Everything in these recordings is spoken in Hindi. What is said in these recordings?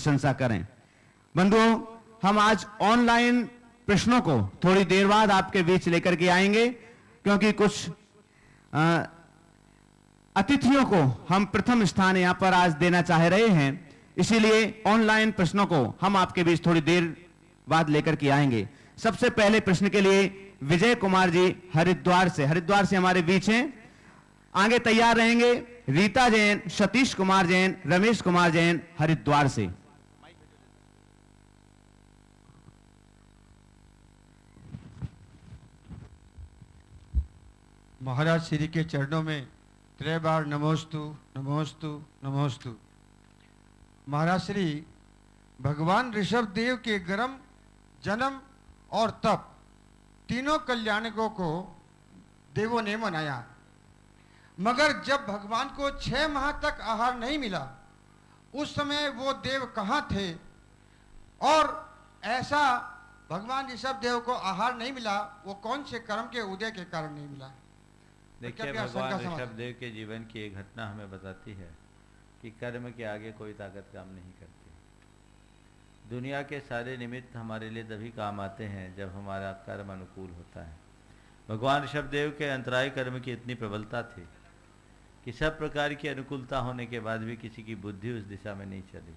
प्रशंसा करें। बंधुओं, हम आज ऑनलाइन प्रश्नों को थोड़ी देर बाद आपके बीच लेकर के आएंगे, क्योंकि कुछ अतिथियों को हम प्रथम स्थान यहां पर आज देना चाह रहे हैं, इसीलिए ऑनलाइन प्रश्नों को हम आपके बीच थोड़ी देर बाद लेकर के आएंगे। सबसे पहले प्रश्न के लिए विजय कुमार जी हरिद्वार से हमारे बीच हैं। आगे तैयार रहेंगे रीता जैन, सतीश कुमार जैन, रमेश कुमार जैन हरिद्वार से। महाराज श्री के चरणों में त्रय बार नमोस्तु नमोस्तु नमोस्तु। महाराज श्री भगवान ऋषभ देव के गर्म जन्म और तप तीनों कल्याणकों को देवों ने मनाया, मगर जब भगवान को 6 माह तक आहार नहीं मिला, उस समय वो देव कहाँ थे? और ऐसा भगवान ऋषभ देव को आहार नहीं मिला, वो कौन से कर्म के उदय के कारण नहीं मिला? देखिए, भगवान ऋषभ देव के जीवन की एक घटना हमें बताती है कि कर्म के आगे कोई ताकत काम नहीं करती। दुनिया के सारे निमित्त हमारे लिए तभी काम आते हैं जब हमारा कर्म अनुकूल होता है। भगवान ऋषभ देव के अंतराय कर्म की इतनी प्रबलता थी कि सब प्रकार की अनुकूलता होने के बाद भी किसी की बुद्धि उस दिशा में नहीं चली।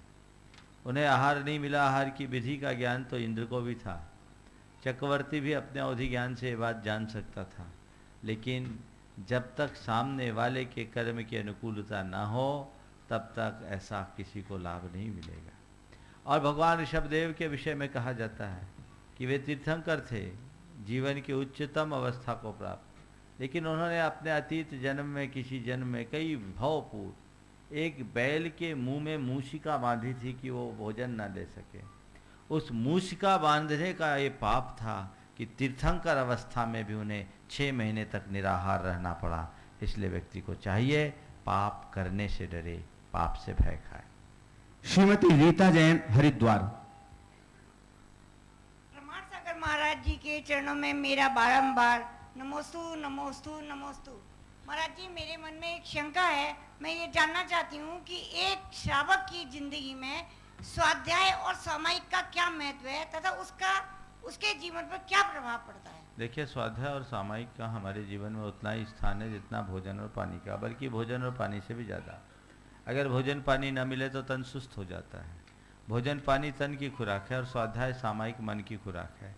उन्हें आहार नहीं मिला। आहार की विधि का ज्ञान तो इंद्र को भी था, चक्रवर्ती भी अपने अवधि ज्ञान से ये बात जान सकता था, लेकिन जब तक सामने वाले के कर्म की अनुकूलता ना हो तब तक ऐसा किसी को लाभ नहीं मिलेगा। और भगवान ऋषभ देव के विषय में कहा जाता है कि वे तीर्थंकर थे, जीवन की उच्चतम अवस्था को प्राप्त, लेकिन उन्होंने अपने अतीत जन्म में किसी जन्म में कई भवपूर्व एक बैल के मुंह में मूषिका बांधी थी कि वो भोजन ना ले सके। उस मूषिका बांधने का ये पाप था कि तीर्थंकर अवस्था में भी उन्हें 6 महीने तक निराहार रहना पड़ा। इसलिए व्यक्ति को चाहिए पाप करने से डरे, पाप से भय खाए। श्रीमती रीता जैन हरिद्वार। प्रमाण सागर महाराज जी के चरणों में मेरा बारंबार नमोस्तु नमोस्तु नमोस्तु। महाराज जी, मेरे मन में एक शंका है। मैं ये जानना चाहती हूँ कि एक श्रावक की जिंदगी में स्वाध्याय और सामायिक का क्या महत्व है तथा उसके जीवन पर क्या प्रभाव पड़ता है? देखिए, स्वाध्याय और सामायिक का हमारे जीवन में उतना ही स्थान है जितना भोजन और पानी का, बल्कि भोजन और पानी से भी ज़्यादा। अगर भोजन पानी न मिले तो तन सुस्त हो जाता है। भोजन पानी तन की खुराक है और स्वाध्याय सामायिक मन की खुराक है।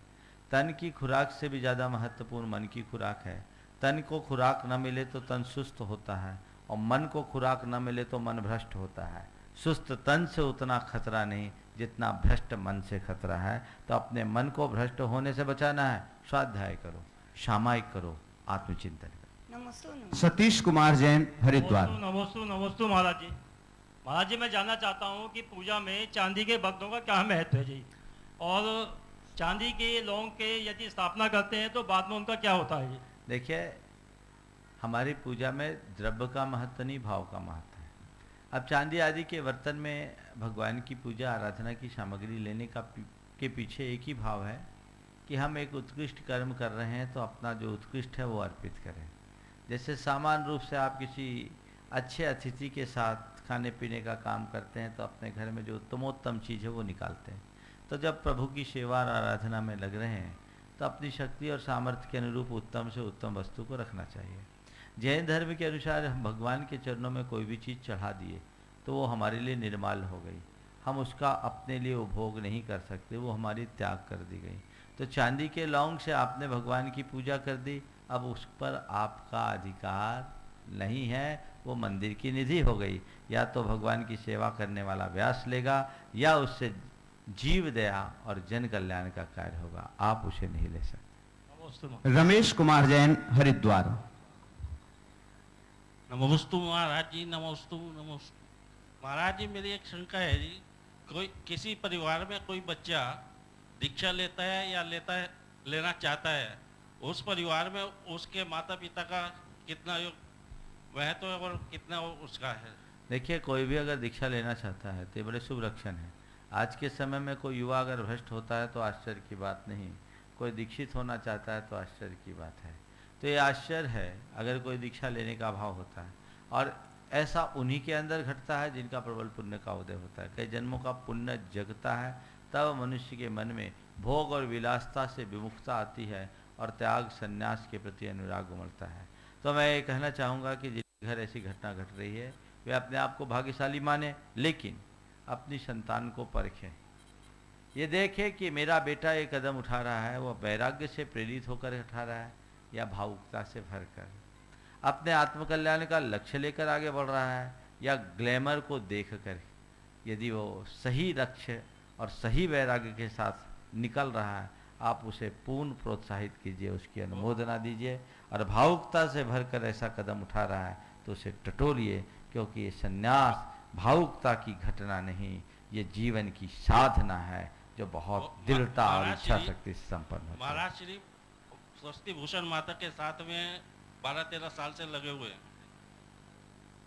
तन की खुराक से भी ज़्यादा महत्वपूर्ण मन की खुराक है। तन को खुराक न मिले तो तन सुस्त होता है, और मन को खुराक न मिले तो मन भ्रष्ट होता है। सुस्त तन से उतना खतरा नहीं जितना भ्रष्ट मन से खतरा है। तो अपने मन को भ्रष्ट होने से बचाना है, स्वाध्याय करो, सामायिक करो, आत्मचिंतन करो। नमस्ते। सतीश कुमार जैन हरिद्वार। नमोस्तु नमोस्तु महाराज जी। महाराज जी, मैं जानना चाहता हूँ कि पूजा में चांदी के बर्तनों का क्या महत्व है जी, और चांदी के लौंग के यदि स्थापना करते हैं तो बाद में उनका क्या होता है जी? देखिए, हमारी पूजा में द्रव्य का महत्व नहीं, भाव का महत्व है। अब चांदी आदि के बर्तन में भगवान की पूजा आराधना की सामग्री लेने के पीछे एक ही भाव है कि हम एक उत्कृष्ट कर्म कर रहे हैं तो अपना जो उत्कृष्ट है वो अर्पित करें। जैसे सामान्य रूप से आप किसी अच्छे अतिथि के साथ खाने पीने का काम करते हैं तो अपने घर में जो उत्तमोत्तम चीज़ है वो निकालते हैं। तो जब प्रभु की सेवा और आराधना में लग रहे हैं तो अपनी शक्ति और सामर्थ्य के अनुरूप उत्तम से उत्तम वस्तु को रखना चाहिए। जैन धर्म के अनुसार हम भगवान के चरणों में कोई भी चीज़ चढ़ा दिए तो वो हमारे लिए निर्माल हो गई, हम उसका अपने लिए उपभोग नहीं कर सकते, वो हमारी त्याग कर दी गई। तो चांदी के लौंग से आपने भगवान की पूजा कर दी, अब उस पर आपका अधिकार नहीं है, वो मंदिर की निधि हो गई। या तो भगवान की सेवा करने वाला व्यास लेगा या उससे जीव दया और जन कल्याण का कार्य होगा, आप उसे नहीं ले सकते। रमेश कुमार जैन हरिद्वार। नमोस्तु महाराज जी, नमोस्तु नमोस्तु। महाराज जी, मेरी एक शंका है जी, कोई किसी परिवार में कोई बच्चा दीक्षा लेता है या लेना चाहता है, उस परिवार में उसके माता पिता का कितना महत्व है और कितना उसका है? देखिए, कोई भी अगर दीक्षा लेना चाहता है तो ये बड़े शुभ लक्षण है। आज के समय में कोई युवा अगर भ्रष्ट होता है तो आश्चर्य की बात नहीं, कोई दीक्षित होना चाहता है तो आश्चर्य की बात है। तो ये आश्चर्य है अगर कोई दीक्षा लेने का भाव होता है। और ऐसा उन्हीं के अंदर घटता है जिनका प्रबल पुण्य का उदय होता है। कई जन्मों का पुण्य जगता है, तब मनुष्य के मन में भोग और विलासता से विमुखता आती है और त्याग संन्यास के प्रति अनुराग उमड़ता है। तो मैं ये कहना चाहूँगा कि जिनके घर ऐसी घटना घट रही है वे अपने आप को भाग्यशाली माने, लेकिन अपनी संतान को परखें। ये देखें कि मेरा बेटा ये कदम उठा रहा है, वह वैराग्य से प्रेरित होकर उठा रहा है या भावुकता से भरकर, अपने आत्मकल्याण का लक्ष्य लेकर आगे बढ़ रहा है या ग्लैमर को देखकर। यदि वो सही लक्ष्य और सही वैराग्य के साथ निकल रहा है, आप उसे पूर्ण प्रोत्साहित कीजिए, उसकी अनुमोदना दीजिए। और भावुकता से भरकर ऐसा कदम उठा रहा है तो उसे टटोलिए, क्योंकि ये संन्यास भावुकता की घटना नहीं, ये जीवन की साधना है जो बहुत दृढ़ता और इच्छा शक्ति से संपन्न होती है। महाराज श्री स्वस्ति भूषण माता के साथ में 12-13 साल से लगे हुए हैं।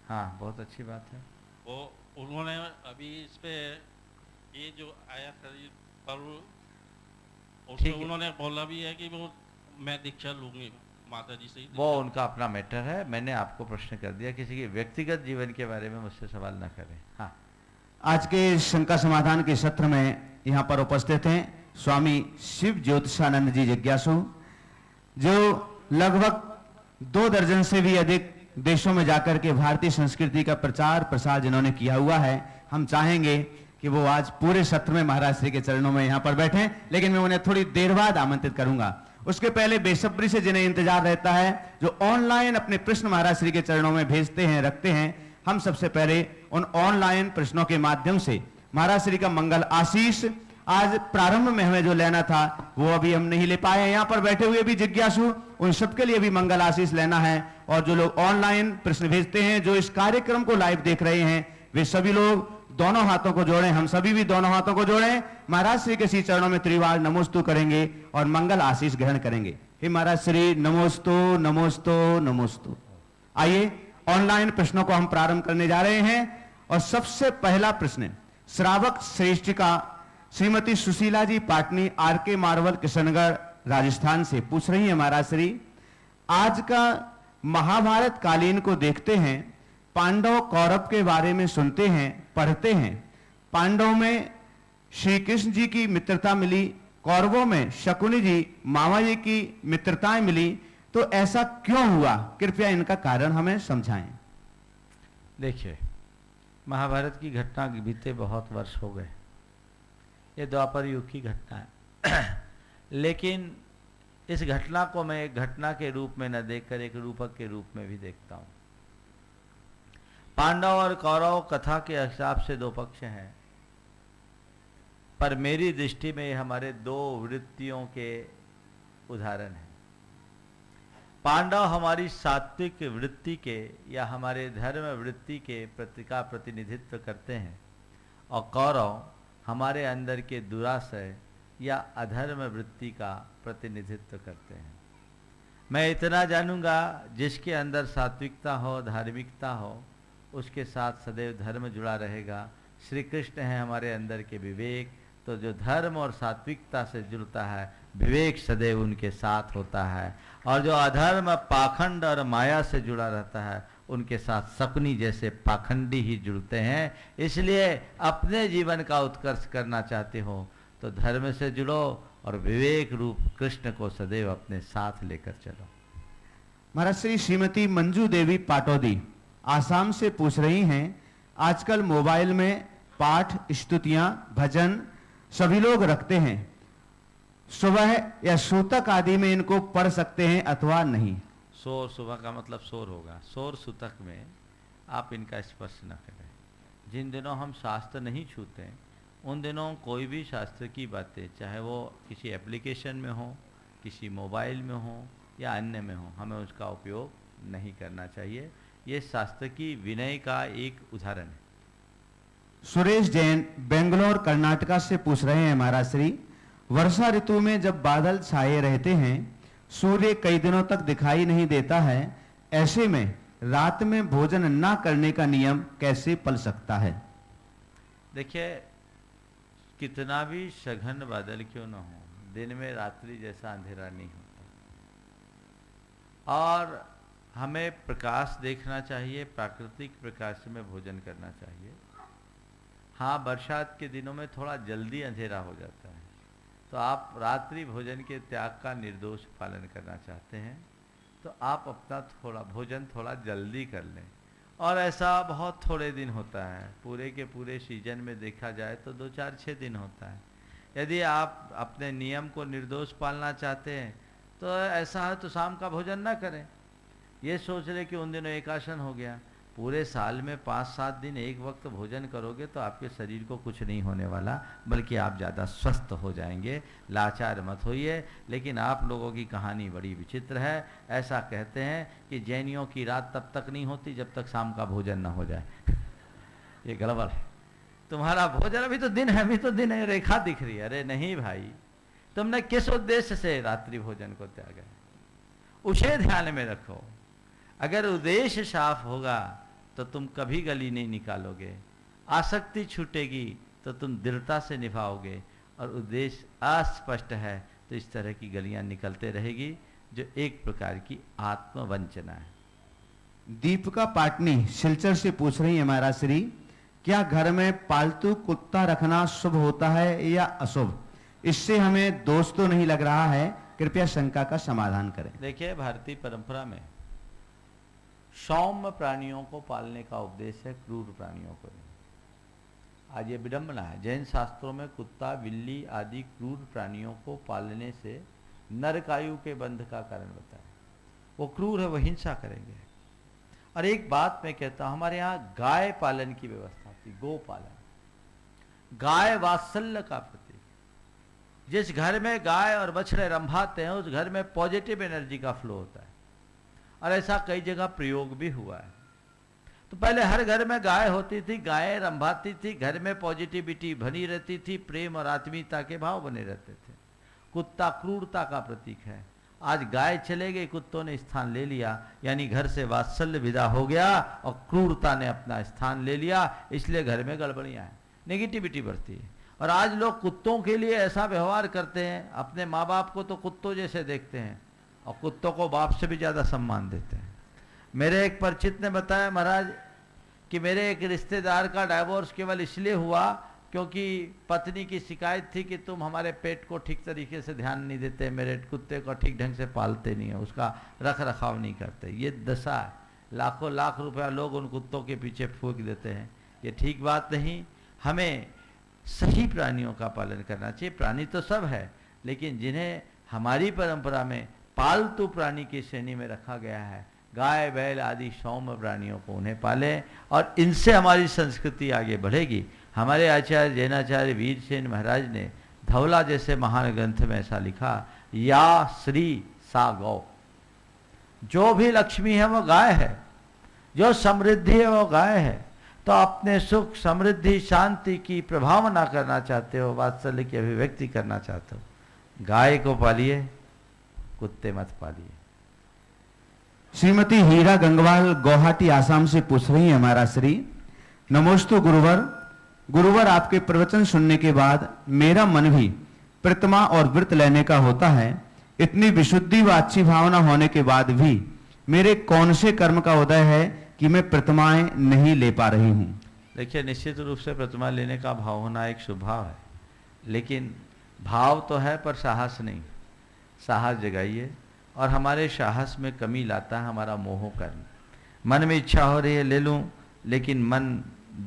हाँ, बहुत अच्छी बात है। वो उन्होंने अभी इस पे ये जो आया शरीर पर्व, उसमें उन्होंने बोला भी है कि वो मैं दीक्षा लूंगी माता जी से ही। वो उनका अपना मैटर है, मैंने आपको प्रश्न कर दिया, किसी के व्यक्तिगत जीवन के बारे में मुझसे सवाल न करें। हाँ, आज के शंका समाधान के सत्र में यहाँ पर उपस्थित हैं स्वामी शिव ज्योतिषानंद जी जिज्ञासु, जो लगभग 2 दर्जन से भी अधिक देशों में जाकर के भारतीय संस्कृति का प्रचार प्रसार जिन्होंने किया हुआ है। हम चाहेंगे कि वो आज पूरे सत्र में महाराज श्री के चरणों में यहाँ पर बैठें, लेकिन मैं उन्हें थोड़ी देर बाद आमंत्रित करूंगा। उसके पहले बेसब्री से जिन्हें इंतजार रहता है, जो ऑनलाइन अपने प्रश्न महाराज श्री के चरणों में भेजते हैं, रखते हैं, हम सबसे पहले उन ऑनलाइन प्रश्नों के माध्यम से महाराज श्री का मंगल आशीष आज प्रारंभ में हमें जो लेना था वो अभी हम नहीं ले पाए। यहाँ पर बैठे हुए भी जिज्ञासु, उन सबके लिए भी मंगल आशीष लेना है। और जो लोग ऑनलाइन प्रश्न भेजते हैं, जो इस कार्यक्रम को लाइव देख रहे हैं, वे सभी लोग दोनों हाथों को जोड़ें, हम सभी भी दोनों हाथों को जोड़ें, महाराज श्री के श्री चरणों में त्रिवार नमोस्तु करेंगे और मंगल आशीष ग्रहण करेंगे। हे महाराज श्री, नमोस्तु नमोस्तु नमोस्तु। आइए ऑनलाइन प्रश्नों को हम प्रारंभ करने जा रहे हैं। और सबसे पहला प्रश्न श्रावक श्रेष्ठिका श्रीमती सुशीला जी पाटनी, आरके मार्वल, किशनगढ़, राजस्थान से पूछ रही है। महाराज श्री, आज का महाभारत कालीन को देखते हैं, पांडव कौरव के बारे में सुनते हैं, पढ़ते हैं। पांडव में श्री कृष्ण जी की मित्रता मिली, कौरवों में शकुनी जी मामा जी की मित्रताएं मिली, तो ऐसा क्यों हुआ? कृपया इनका कारण हमें समझाएं। देखिए, महाभारत की घटना बीते बहुत वर्ष हो गए, ये द्वापर युग की घटना है। लेकिन इस घटना को मैं एक घटना के रूप में न देखकर एक रूपक के रूप में भी देखता हूं। पांडव और कौरव कथा के हिसाब से 2 पक्ष हैं, पर मेरी दृष्टि में हमारे 2 वृत्तियों के उदाहरण हैं। पांडव हमारी सात्विक वृत्ति के या हमारे धर्म वृत्ति के का प्रतिनिधित्व करते हैं, और कौरव हमारे अंदर के दुराशय या अधर्म वृत्ति का प्रतिनिधित्व करते हैं। मैं इतना जानूंगा, जिसके अंदर सात्विकता हो, धार्मिकता हो, उसके साथ सदैव धर्म जुड़ा रहेगा। श्री कृष्ण है हमारे अंदर के विवेक, तो जो धर्म और सात्विकता से जुड़ता है, विवेक सदैव उनके साथ होता है। और जो अधर्म, पाखंड और माया से जुड़ा रहता है, उनके साथ शकुनी जैसे पाखंडी ही जुड़ते हैं। इसलिए अपने जीवन का उत्कर्ष करना चाहते हो तो धर्म से जुड़ो और विवेक रूप कृष्ण को सदैव अपने साथ लेकर चलो। महाराज श्री श्रीमती मंजू देवी पाटौदी आसाम से पूछ रही हैं, आजकल मोबाइल में पाठ, स्तुतियां, भजन सभी लोग रखते हैं, सुबह या सूतक आदि में इनको पढ़ सकते हैं अथवा नहीं? शोर, सुबह का मतलब शोर होगा, शोर सूतक में आप इनका स्पर्श न करें। जिन दिनों हम शास्त्र नहीं छूते, उन दिनों कोई भी शास्त्र की बातें, चाहे वो किसी एप्लीकेशन में हो, किसी मोबाइल में हो या अन्य में हो, हमें उसका उपयोग नहीं करना चाहिए। ये शास्त्र की विनय का एक उदाहरण है। सुरेश जैन बेंगलोर कर्नाटका से पूछ रहे हैं, महाराज श्री, वर्षा ऋतु में जब बादल छाए रहते हैं, सूर्य कई दिनों तक दिखाई नहीं देता है, ऐसे में रात में भोजन ना करने का नियम कैसे पल सकता है? देखिए, कितना भी सघन बादल क्यों न हो, दिन में रात्रि जैसा अंधेरा नहीं होता। और हमें प्रकाश देखना चाहिए, प्राकृतिक प्रकाश में भोजन करना चाहिए। हाँ, बरसात के दिनों में थोड़ा जल्दी अंधेरा हो जाता है, तो आप रात्रि भोजन के त्याग का निर्दोष पालन करना चाहते हैं तो आप अपना थोड़ा भोजन थोड़ा जल्दी कर लें। और ऐसा बहुत थोड़े दिन होता है, पूरे के पूरे सीजन में देखा जाए तो 2, 4, 6 दिन होता है। यदि आप अपने नियम को निर्दोष पालना चाहते हैं तो ऐसा है तो शाम का भोजन ना करें। ये सोच ले कि उन दिनों एकाशन हो गया। पूरे साल में 5-7 दिन एक वक्त भोजन करोगे तो आपके शरीर को कुछ नहीं होने वाला, बल्कि आप ज़्यादा स्वस्थ हो जाएंगे। लाचार मत होइए। लेकिन आप लोगों की कहानी बड़ी विचित्र है। ऐसा कहते हैं कि जैनियों की रात तब तक नहीं होती जब तक शाम का भोजन ना हो जाए। ये गड़बड़ है। तुम्हारा भोजन अभी तो दिन है, अभी तो दिन है, रेखा दिख रही है। अरे नहीं भाई, तुमने किस उद्देश्य से रात्रि भोजन को त्यागा, उसे ध्यान में रखो। अगर उद्देश्य साफ होगा तो तुम कभी गली नहीं निकालोगे। आसक्ति छूटेगी तो तुम दृढ़ता से निभाओगे, और उद्देश्य अस्पष्ट है तो इस तरह की गलियां निकलते रहेगी, जो एक प्रकार की आत्मवंचना है। दीपिका पाटनी सिलचर से पूछ रही है महाराज श्री, क्या घर में पालतू कुत्ता रखना शुभ होता है या अशुभ? इससे हमें दोष तो नहीं लग रहा है, कृपया शंका का समाधान करें। देखिए, भारतीय परंपरा में सौम्य प्राणियों को पालने का उपदेश है, क्रूर प्राणियों को नहीं। आज ये विडंबना है, जैन शास्त्रों में कुत्ता, बिल्ली आदि क्रूर प्राणियों को पालने से नरकायु के बंध का कारण बताया। वो क्रूर है, वो हिंसा करेंगे। और एक बात मैं कहता हूं, हमारे यहाँ गाय पालन की व्यवस्था थी, गो पालन। गाय वात्सल्य का प्रतीक। जिस घर में गाय और बछड़े रंभाते हैं उस घर में पॉजिटिव एनर्जी का फ्लो होता है, और ऐसा कई जगह प्रयोग भी हुआ है। तो पहले हर घर में गाय होती थी, गायें रंभाती थी, घर में पॉजिटिविटी बनी रहती थी, प्रेम और आत्मीयता के भाव बने रहते थे। कुत्ता क्रूरता का प्रतीक है। आज गाय चले गई, कुत्तों ने स्थान ले लिया, यानी घर से वात्सल्य विदा हो गया और क्रूरता ने अपना स्थान ले लिया। इसलिए घर में गड़बड़ियां हैं, नेगेटिविटी बढ़ती है। और आज लोग कुत्तों के लिए ऐसा व्यवहार करते हैं, अपने माँ बाप को तो कुत्तों जैसे देखते हैं और कुत्तों को बाप से भी ज़्यादा सम्मान देते हैं। मेरे एक परिचित ने बताया महाराज कि मेरे एक रिश्तेदार का डाइवोर्स केवल इसलिए हुआ क्योंकि पत्नी की शिकायत थी कि तुम हमारे पेट को ठीक तरीके से ध्यान नहीं देते, मेरे कुत्ते को ठीक ढंग से पालते नहीं है, उसका रख रखाव नहीं करते। ये दशा है। लाखों लाख रुपया लोग उन कुत्तों के पीछे फूंक देते हैं। ये ठीक बात नहीं। हमें सही प्राणियों का पालन करना चाहिए। प्राणी तो सब है, लेकिन जिन्हें हमारी परंपरा में पालतू प्राणी की श्रेणी में रखा गया है, गाय बैल आदि सौम्य प्राणियों को उन्हें पालें, और इनसे हमारी संस्कृति आगे बढ़ेगी। हमारे आचार्य जैनाचार्य वीरसेन महाराज ने धवला जैसे महान ग्रंथ में ऐसा लिखा, या श्री सा गौ। जो भी लक्ष्मी है वो गाय है, जो समृद्धि है वो गाय है। तो अपने सुख समृद्धि शांति की प्रभावना करना चाहते हो, वात्सल्य की अभिव्यक्ति करना चाहते हो, गाय को पालिए, कुत्ते मत पालिए। श्रीमती हीरा गंगवाल गुवाहाटी आसाम से पूछ रही है महाराज श्री, नमोस्तु गुरुवर आपके प्रवचन सुनने के बाद मेरा मन भी प्रतिमा और व्रत लेने का होता है। इतनी विशुद्धि व अच्छी भावना होने के बाद भी मेरे कौन से कर्म का उदय है कि मैं प्रतिमाएं नहीं ले पा रही हूं? देखिए, निश्चित रूप से प्रतिमा लेने का भाव होना एक शुभ भाव है, लेकिन भाव तो है पर साहस नहीं। साहस जगाइए। और हमारे साहस में कमी लाता है हमारा मोह कर्म। मन में इच्छा हो रही है ले लूं, लेकिन मन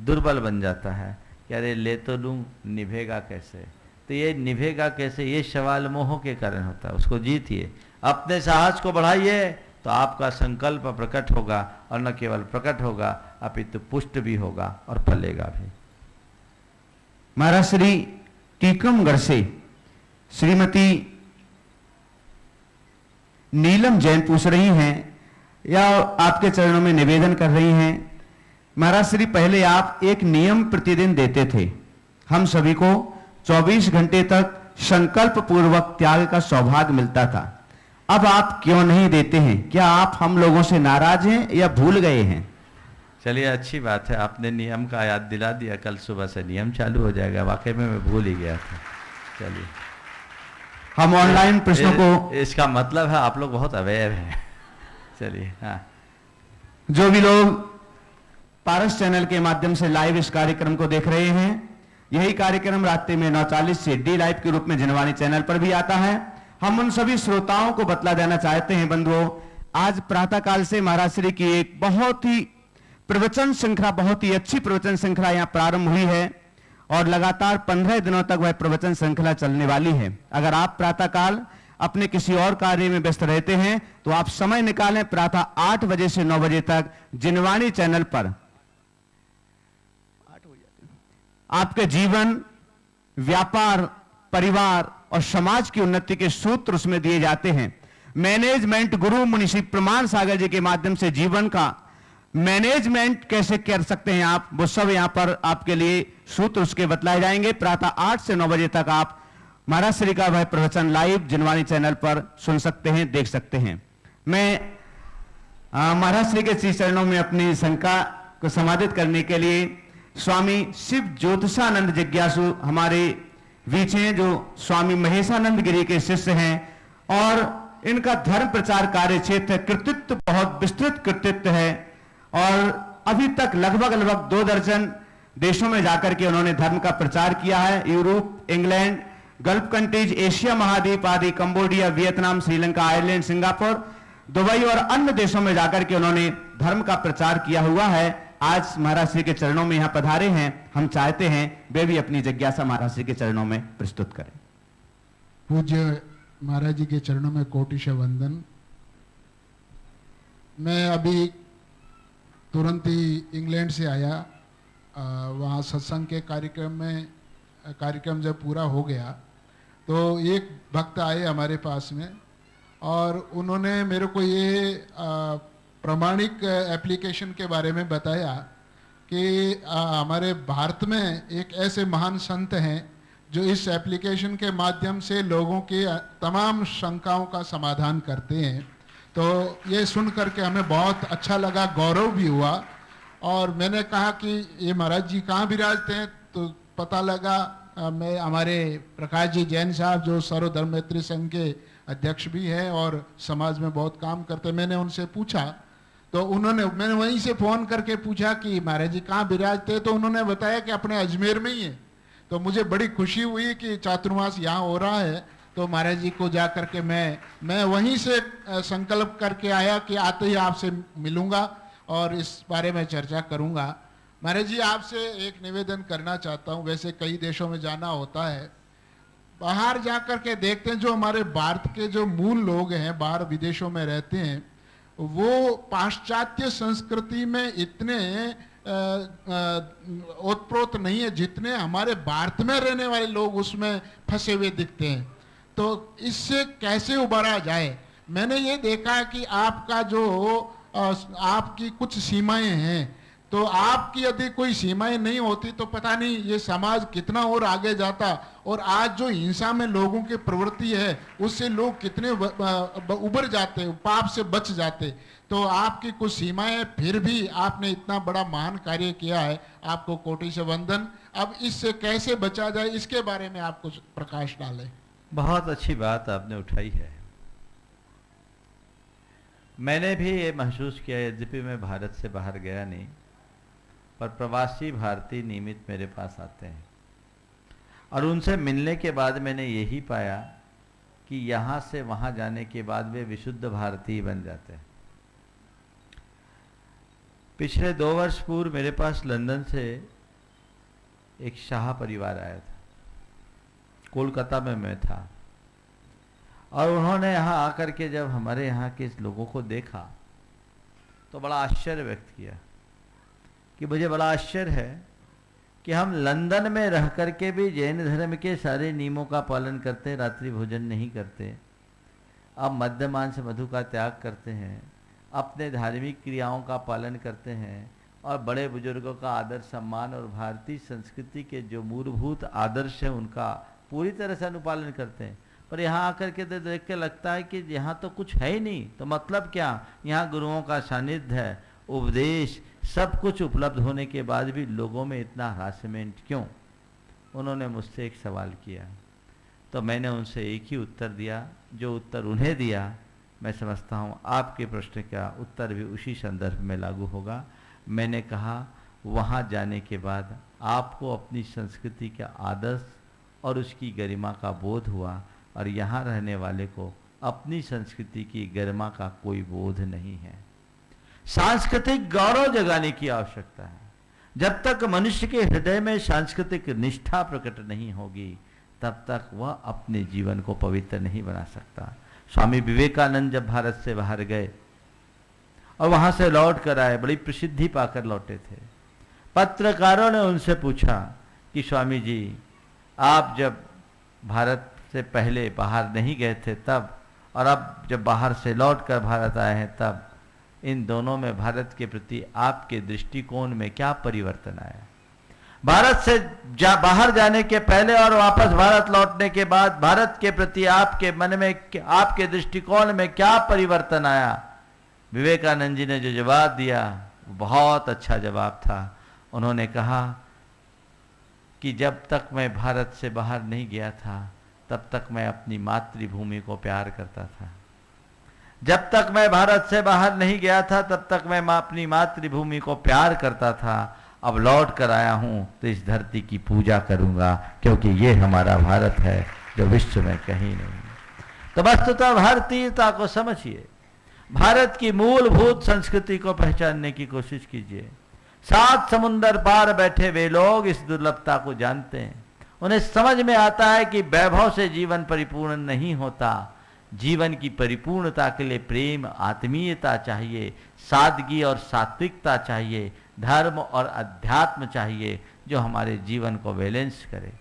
दुर्बल बन जाता है कि अरे ले तो लूं, निभेगा कैसे? तो ये निभेगा कैसे, ये सवाल मोह के कारण होता है। उसको जीतिए, अपने साहस को बढ़ाइए, तो आपका संकल्प प्रकट होगा, और न केवल प्रकट होगा अपितु पुष्ट भी होगा और फलेगा भी। महाराज श्री टीकमगढ़ से श्रीमती नीलम जैन पूछ रही हैं, या आपके चरणों में निवेदन कर रही हैं, महाराज श्री पहले आप एक नियम प्रतिदिन देते थे, हम सभी को 24 घंटे तक संकल्प पूर्वक त्याग का सौभाग्य मिलता था। अब आप क्यों नहीं देते हैं? क्या आप हम लोगों से नाराज हैं या भूल गए हैं? चलिए, अच्छी बात है, आपने नियम का याद दिला दिया। कल सुबह से नियम चालू हो जाएगा। वाकई में मैं भूल ही गया था। चलिए, हम ऑनलाइन प्रश्नों को, इसका मतलब है आप लोग बहुत अवेयर हैं। चलिए, हाँ। जो भी लोग पारस चैनल के माध्यम से लाइव इस कार्यक्रम को देख रहे हैं, यही कार्यक्रम रात्रि में 9:40 से डी लाइव के रूप में जिनवाणी चैनल पर भी आता है। हम उन सभी श्रोताओं को बतला देना चाहते हैं बंधुओं, आज प्रातःकाल से महाराज श्री की एक बहुत ही प्रवचन श्रृंखला, बहुत ही अच्छी प्रवचन श्रृंखला यहाँ प्रारंभ हुई है और लगातार 15 दिनों तक वह प्रवचन श्रृंखला चलने वाली है। अगर आप प्रातःकाल अपने किसी और कार्य में व्यस्त रहते हैं तो आप समय निकालें, प्रातः 8 बजे से 9 बजे तक जिनवाणी चैनल पर आपके जीवन, व्यापार, परिवार और समाज की उन्नति के सूत्र उसमें दिए जाते हैं। मैनेजमेंट गुरु मुनि श्री प्रमाण सागर जी के माध्यम से जीवन का मैनेजमेंट कैसे कर सकते हैं आप, वो सब यहां पर आपके लिए सूत्र उसके बतलाए जाएंगे। प्रातः 8 से 9 बजे तक आप महाराज श्री का वह प्रवचन लाइव जिनवाणी चैनल पर सुन सकते हैं, देख सकते हैं। मैं महाराज श्री के श्री चरणों में अपनी शंका को समाधित करने के लिए स्वामी शिव ज्योतिषानंद जिज्ञासु हमारे बीच हैं, जो स्वामी महेशानंद गिरी के शिष्य हैं और इनका धर्म प्रचार कार्य क्षेत्र कृतित्व बहुत विस्तृत कृतित्व है और अभी तक लगभग 2 दर्जन देशों में जाकर के उन्होंने धर्म का प्रचार किया है। Europe, England, gulf countries, Asia महाद्वीप आदि, Cambodia, Vietnam, Sri Lanka, Ireland, Singapore, Dubai और अन्य देशों में जाकर के उन्होंने धर्म का प्रचार किया हुआ है। आज महाराज श्री के चरणों में यहां पधारे हैं, हम चाहते हैं वे भी अपनी जिज्ञासा महाराज श्री के चरणों में प्रस्तुत करें। पूज्य महाराज जी के चरणों में कोटिश वंदन। मैं अभी तुरंत ही इंग्लैंड से आया, वहाँ सत्संग के कार्यक्रम जब पूरा हो गया तो एक भक्त आए हमारे पास में और उन्होंने मेरे को ये प्रमाणिक एप्लीकेशन के बारे में बताया कि हमारे भारत में एक ऐसे महान संत हैं जो इस एप्लीकेशन के माध्यम से लोगों की तमाम शंकाओं का समाधान करते हैं। तो ये सुन करके हमें बहुत अच्छा लगा, गौरव भी हुआ और मैंने कहा कि ये महाराज जी कहाँ विराजते हैं, तो पता लगा मैं हमारे प्रकाश जी जैन साहब जो सर्वधर्म मैत्री संघ के अध्यक्ष भी हैं और समाज में बहुत काम करते, मैंने उनसे पूछा तो मैंने वहीं से फ़ोन करके पूछा कि महाराज जी कहाँ विराजते, तो उन्होंने बताया कि अपने अजमेर में ही है। तो मुझे बड़ी खुशी हुई कि चातुर्मास यहाँ हो रहा है, तो महाराज जी को जा करके मैं वहीं से संकल्प करके आया कि आते ही आपसे मिलूंगा और इस बारे में चर्चा करूंगा। महाराज जी आपसे एक निवेदन करना चाहता हूँ, वैसे कई देशों में जाना होता है, बाहर जा करके देखते हैं जो हमारे भारत के जो मूल लोग हैं बाहर विदेशों में रहते हैं वो पाश्चात्य संस्कृति में इतने ओतप्रोत नहीं है जितने हमारे भारत में रहने वाले लोग उसमें फंसे हुए दिखते हैं। तो इससे कैसे उबरा जाए? मैंने ये देखा कि आपका जो आपकी कुछ सीमाएं हैं, तो आपकी यदि कोई सीमाएं नहीं होती तो पता नहीं ये समाज कितना और आगे जाता। और आज जो हिंसा में लोगों की प्रवृत्ति है उससे लोग कितने उबर जाते, पाप से बच जाते। तो आपकी कुछ सीमाएं, फिर भी आपने इतना बड़ा महान कार्य किया है, आपको कोटि से वंदन। अब इससे कैसे बचा जाए इसके बारे में आप कुछ प्रकाश डालें। बहुत अच्छी बात आपने उठाई है। मैंने भी ये महसूस किया, यद्यपि मैं भारत से बाहर गया नहीं, पर प्रवासी भारतीय नियमित मेरे पास आते हैं और उनसे मिलने के बाद मैंने यही पाया कि यहाँ से वहाँ जाने के बाद वे विशुद्ध भारतीय बन जाते हैं। पिछले 2 वर्ष पूर्व मेरे पास लंदन से एक शाह परिवार आया था, कोलकाता में मैं था, और उन्होंने यहाँ आकर के जब हमारे यहाँ के लोगों को देखा तो बड़ा आश्चर्य व्यक्त किया कि मुझे बड़ा आश्चर्य है कि हम लंदन में रह कर के भी जैन धर्म के सारे नियमों का पालन करते हैं, रात्रि भोजन नहीं करते, अब मद्य मांस मधु का त्याग करते हैं, अपने धार्मिक क्रियाओं का पालन करते हैं और बड़े बुजुर्गों का आदर सम्मान और भारतीय संस्कृति के जो मूलभूत आदर्श हैं उनका पूरी तरह से अनुपालन करते हैं। पर यहाँ आकर के तो देख के लगता है कि यहाँ तो कुछ है ही नहीं, तो मतलब क्या? यहाँ गुरुओं का सानिध्य है, उपदेश सब कुछ उपलब्ध होने के बाद भी लोगों में इतना हरासमेंट क्यों? उन्होंने मुझसे एक सवाल किया तो मैंने उनसे एक ही उत्तर दिया, जो उत्तर उन्हें दिया मैं समझता हूँ आपके प्रश्न का उत्तर भी उसी संदर्भ में लागू होगा। मैंने कहा वहाँ जाने के बाद आपको अपनी संस्कृति का आदर्श और उसकी गरिमा का बोध हुआ, और यहाँ रहने वाले को अपनी संस्कृति की गरिमा का कोई बोध नहीं है। सांस्कृतिक गौरव जगाने की आवश्यकता है। जब तक मनुष्य के हृदय में सांस्कृतिक निष्ठा प्रकट नहीं होगी, तब तक वह अपने जीवन को पवित्र नहीं बना सकता। स्वामी विवेकानंद जब भारत से बाहर गए और वहां से लौट कर आए, बड़ी प्रसिद्धि पाकर लौटे थे। पत्रकारों ने उनसे पूछा कि स्वामी जी, आप जब भारत से पहले बाहर नहीं गए थे तब, और अब जब बाहर से लौट कर भारत आए हैं तब, इन दोनों में भारत के प्रति आपके दृष्टिकोण में क्या परिवर्तन आया? भारत से बाहर जाने के पहले और वापस भारत लौटने के बाद भारत के प्रति आपके मन में, आपके दृष्टिकोण में क्या परिवर्तन आया? विवेकानंद जी ने जो जवाब दिया वो बहुत अच्छा जवाब था। उन्होंने कहा कि जब तक मैं भारत से बाहर नहीं गया था तब तक मैं अपनी मातृभूमि को प्यार करता था। जब तक मैं भारत से बाहर नहीं गया था तब तक मैं अपनी मातृभूमि को प्यार करता था। अब लौट कर आया हूं तो इस धरती की पूजा करूंगा, क्योंकि ये हमारा भारत है जो विश्व में कहीं नहीं। तो वस्तुतः भारतीयता को समझिए, भारत की मूलभूत संस्कृति को पहचानने की कोशिश कीजिए। 7 समुंदर पार बैठे वे लोग इस दुर्लभता को जानते हैं। उन्हें समझ में आता है कि वैभव से जीवन परिपूर्ण नहीं होता। जीवन की परिपूर्णता के लिए प्रेम, आत्मीयता चाहिए, सादगी और सात्विकता चाहिए, धर्म और अध्यात्म चाहिए जो हमारे जीवन को बैलेंस करे।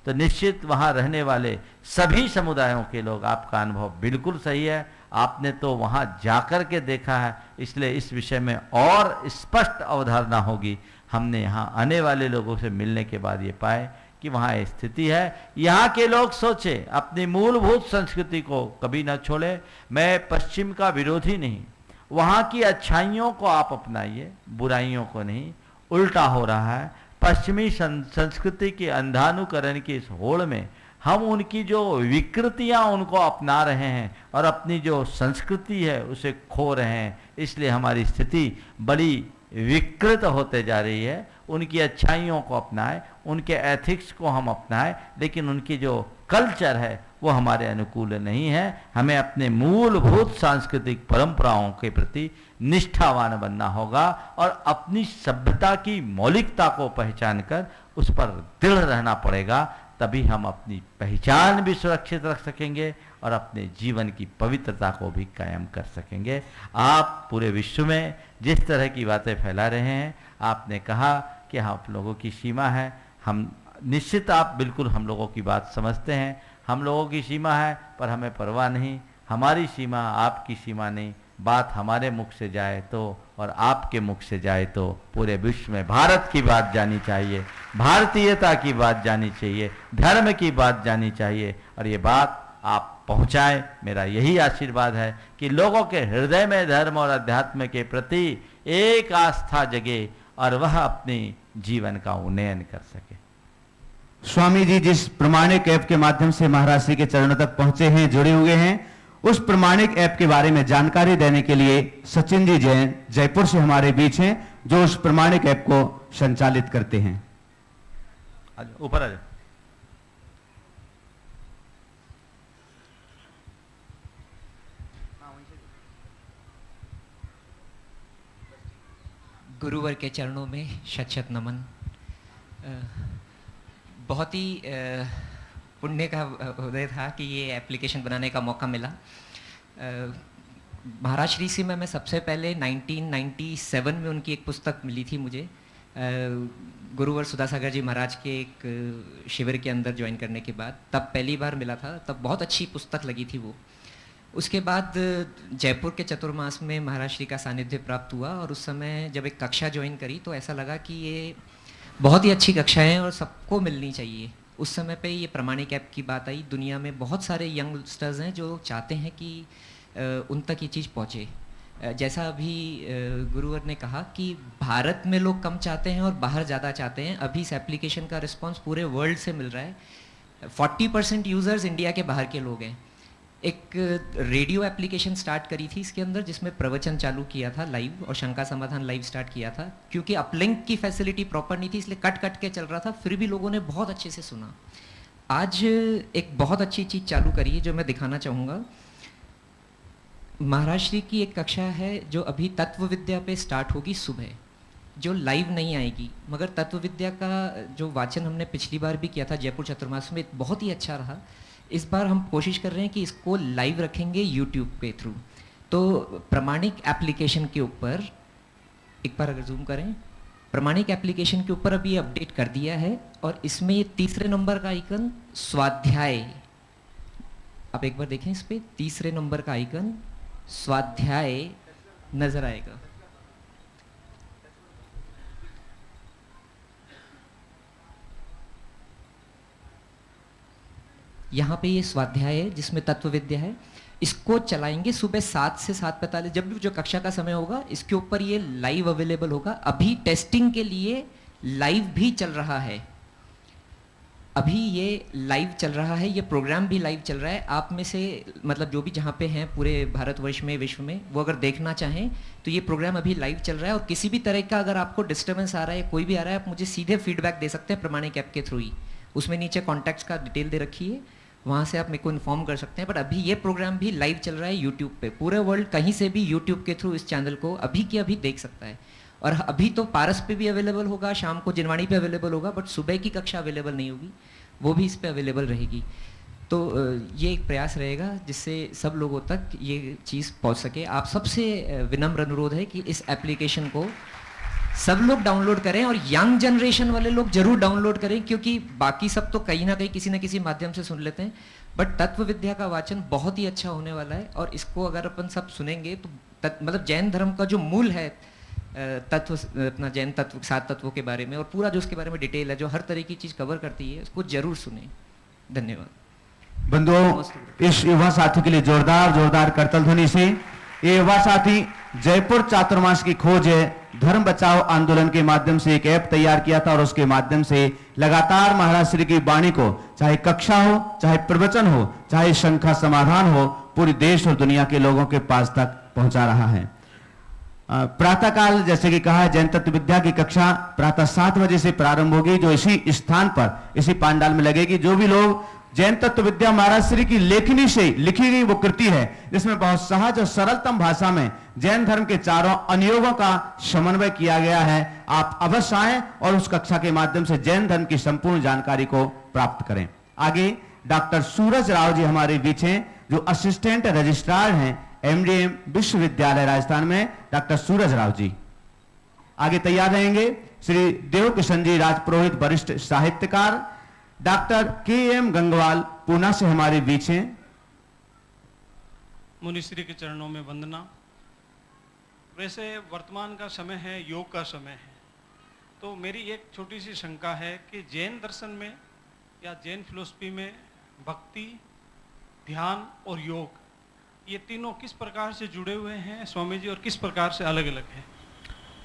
तो निश्चित वहाँ रहने वाले सभी समुदायों के लोग, आपका अनुभव बिल्कुल सही है, आपने तो वहाँ जाकर के देखा है, इसलिए इस विषय में और स्पष्ट अवधारणा होगी। हमने यहाँ आने वाले लोगों से मिलने के बाद ये पाए कि वहाँ स्थिति है। यहाँ के लोग सोचे अपनी मूलभूत संस्कृति को कभी न छोड़े। मैं पश्चिम का विरोधी नहीं, वहाँ की अच्छाइयों को आप अपनाइए, बुराइयों को नहीं। उल्टा हो रहा है, पश्चिमी संस्कृति के अंधानुकरण की इस होड़ में हम उनकी जो विकृतियां उनको अपना रहे हैं और अपनी जो संस्कृति है उसे खो रहे हैं। इसलिए हमारी स्थिति बड़ी विकृत होते जा रही है। उनकी अच्छाइयों को अपनाएं, उनके एथिक्स को हम अपनाएं, लेकिन उनकी जो कल्चर है वो हमारे अनुकूल नहीं है। हमें अपने मूलभूत सांस्कृतिक परंपराओं के प्रति निष्ठावान बनना होगा और अपनी सभ्यता की मौलिकता को पहचान कर उस पर दृढ़ रहना पड़ेगा। तभी हम अपनी पहचान भी सुरक्षित रख सकेंगे और अपने जीवन की पवित्रता को भी कायम कर सकेंगे। आप पूरे विश्व में जिस तरह की बातें फैला रहे हैं, आपने कहा कि आप लोगों की सीमा है, हम निश्चित, आप बिल्कुल हम लोगों की बात समझते हैं। हम लोगों की सीमा है पर हमें परवाह नहीं, हमारी सीमा आपकी सीमा नहीं। बात हमारे मुख से जाए तो और आपके मुख से जाए तो पूरे विश्व में भारत की बात जानी चाहिए, भारतीयता की बात जानी चाहिए, धर्म की बात जानी चाहिए, और ये बात आप पहुंचाएं। मेरा यही आशीर्वाद है कि लोगों के हृदय में धर्म और अध्यात्म के प्रति एक आस्था जगे और वह अपने जीवन का उन्नयन कर सके। स्वामी जी जिस प्रमाणिक ऐप के माध्यम से महाराज श्री के चरणों तक पहुंचे हैं, जुड़े हुए हैं, उस प्रमाणिक ऐप के बारे में जानकारी देने के लिए सचिन जी जैन जयपुर से हमारे बीच हैं, जो उस प्रमाणिक ऐप को संचालित करते हैं। ऊपर आ जाओ। गुरुवर के चरणों में शत शत नमन। बहुत ही पुण्य का उदय था कि ये एप्लीकेशन बनाने का मौका मिला। महाराज श्री से मैं सबसे पहले 1997 में उनकी एक पुस्तक मिली थी मुझे, गुरुवर सुधासागर जी महाराज के एक शिविर के अंदर ज्वाइन करने के बाद, तब पहली बार मिला था। तब बहुत अच्छी पुस्तक लगी थी वो। उसके बाद जयपुर के चतुर्मास में महाराज श्री का सानिध्य प्राप्त हुआ और उस समय जब एक कक्षा ज्वाइन करी तो ऐसा लगा कि ये बहुत ही अच्छी कक्षा है और सबको मिलनी चाहिए। उस समय पे ये प्रमाणिक ऐप की बात आई। दुनिया में बहुत सारे यंगस्टर्स हैं जो चाहते हैं कि उन तक ये चीज़ पहुँचे। जैसा अभी गुरुवर ने कहा कि भारत में लोग कम चाहते हैं और बाहर ज़्यादा चाहते हैं। अभी इस एप्लीकेशन का रिस्पॉन्स पूरे वर्ल्ड से मिल रहा है। 40% यूज़र्स इंडिया के बाहर के लोग हैं। एक रेडियो एप्लीकेशन स्टार्ट करी थी इसके अंदर, जिसमें प्रवचन चालू किया था लाइव और शंका समाधान लाइव स्टार्ट किया था। क्योंकि अपलिंक की फैसिलिटी प्रॉपर नहीं थी इसलिए कट कट के चल रहा था, फिर भी लोगों ने बहुत अच्छे से सुना। आज एक बहुत अच्छी चीज़ चालू करी है जो मैं दिखाना चाहूँगा। महाराज श्री की एक कक्षा है जो अभी तत्व विद्या पे स्टार्ट होगी सुबह, जो लाइव नहीं आएगी, मगर तत्व विद्या का जो वाचन हमने पिछली बार भी किया था जयपुर चतुर्मास में, बहुत ही अच्छा रहा। इस बार हम कोशिश कर रहे हैं कि इसको लाइव रखेंगे यूट्यूब पे थ्रू। तो प्रमाणिक एप्लीकेशन के ऊपर एक बार अगर जूम करें, प्रमाणिक एप्लीकेशन के ऊपर अभी अपडेट कर दिया है और इसमें ये तीसरे नंबर का आइकन स्वाध्याय, आप एक बार देखें इस पे तीसरे नंबर का आइकन स्वाध्याय नजर आएगा। यहाँ पे ये स्वाध्याय है जिसमें तत्व विद्या है। इसको चलाएंगे सुबह 7 से 7:45, जब भी जो कक्षा का समय होगा इसके ऊपर ये लाइव अवेलेबल होगा। अभी टेस्टिंग के लिए लाइव भी चल रहा है, अभी ये लाइव चल रहा है, ये प्रोग्राम भी लाइव चल रहा है। आप में से मतलब जो भी जहाँ पे हैं पूरे भारतवर्ष में, विश्व में, वो अगर देखना चाहें तो ये प्रोग्राम अभी लाइव चल रहा है। और किसी भी तरह का अगर आपको डिस्टर्बेंस आ रहा है, कोई भी आ रहा है, आप मुझे सीधे फीडबैक दे सकते हैं प्रमाणिक ऐप के थ्रू ही। उसमें नीचे कॉन्टैक्ट्स का डिटेल दे रखी है, वहाँ से आप मेरे को इन्फॉर्म कर सकते हैं। बट अभी ये प्रोग्राम भी लाइव चल रहा है यूट्यूब पे। पूरे वर्ल्ड कहीं से भी यूट्यूब के थ्रू इस चैनल को अभी के अभी देख सकता है। और अभी तो पारस पे भी अवेलेबल होगा, शाम को जिनवाणी पे अवेलेबल होगा, बट सुबह की कक्षा अवेलेबल नहीं होगी, वो भी इस पे अवेलेबल रहेगी। तो ये एक प्रयास रहेगा जिससे सब लोगों तक ये चीज़ पहुँच सके। आप सबसे विनम्र अनुरोध है कि इस एप्लीकेशन को सब लोग डाउनलोड करें और यंग जनरेशन वाले लोग जरूर डाउनलोड करें, क्योंकि बाकी सब तो कहीं ना कहीं किसी न किसी माध्यम से सुन लेते हैं, बट तत्व विद्या का वाचन बहुत ही अच्छा होने वाला है। और इसको अगर अपन सब सुनेंगे तो मतलब जैन धर्म का जो मूल है तत्व, अपना जैन तत्व, 7 तत्वों के बारे में और पूरा जो उसके बारे में डिटेल है, जो हर तरह की चीज़ कवर करती है, उसको जरूर सुने। धन्यवाद। बंधुओं, इस युवा साथी के लिए जोरदार करतल ध्वनि से। ये युवा साथी जयपुर चातुर्मास की खोज है, धर्म बचाओ आंदोलन के माध्यम से एक ऐप तैयार किया था और उसके माध्यम से लगातार महाराज श्री की वाणी को, चाहे कक्षा हो, चाहे प्रवचन हो, चाहे शंका समाधान हो, पूरे देश और दुनिया के लोगों के पास तक पहुंचा रहा है। प्रातः काल, जैसे कि कहा है, जैन तत्व विद्या की कक्षा प्रातः 7 बजे से प्रारंभ होगी, जो इसी स्थान पर, इसी पांडाल में लगेगी। जो भी लोग जैन तत्व विद्या महाराज श्री की लेखनी से लिखी गई वो कृति है, जिसमें बहुत सहज और सरलतम भाषा में जैन धर्म के चारों अनुयोगों का समन्वय किया गया है। आप अवश्य आएं और उस कक्षा के माध्यम से जैन धर्म की संपूर्ण जानकारी को प्राप्त करें। आगे डॉक्टर सूरज राव जी हमारे बीच हैं, जो असिस्टेंट रजिस्ट्रार हैं MDM विश्वविद्यालय राजस्थान में। डॉक्टर सूरज राव जी आगे तैयार रहेंगे। श्री देव किशन जी राजपुरोहित, वरिष्ठ साहित्यकार। डॉक्टर KM गंगवाल पूना से हमारे बीच हैं। मुनिश्री के चरणों में वंदना। वैसे वर्तमान का समय है, योग का समय है, तो मेरी एक छोटी सी शंका है कि जैन दर्शन में या जैन फिलोसफी में भक्ति, ध्यान और योग, ये तीनों किस प्रकार से जुड़े हुए हैं स्वामी जी, और किस प्रकार से अलग अलग हैं?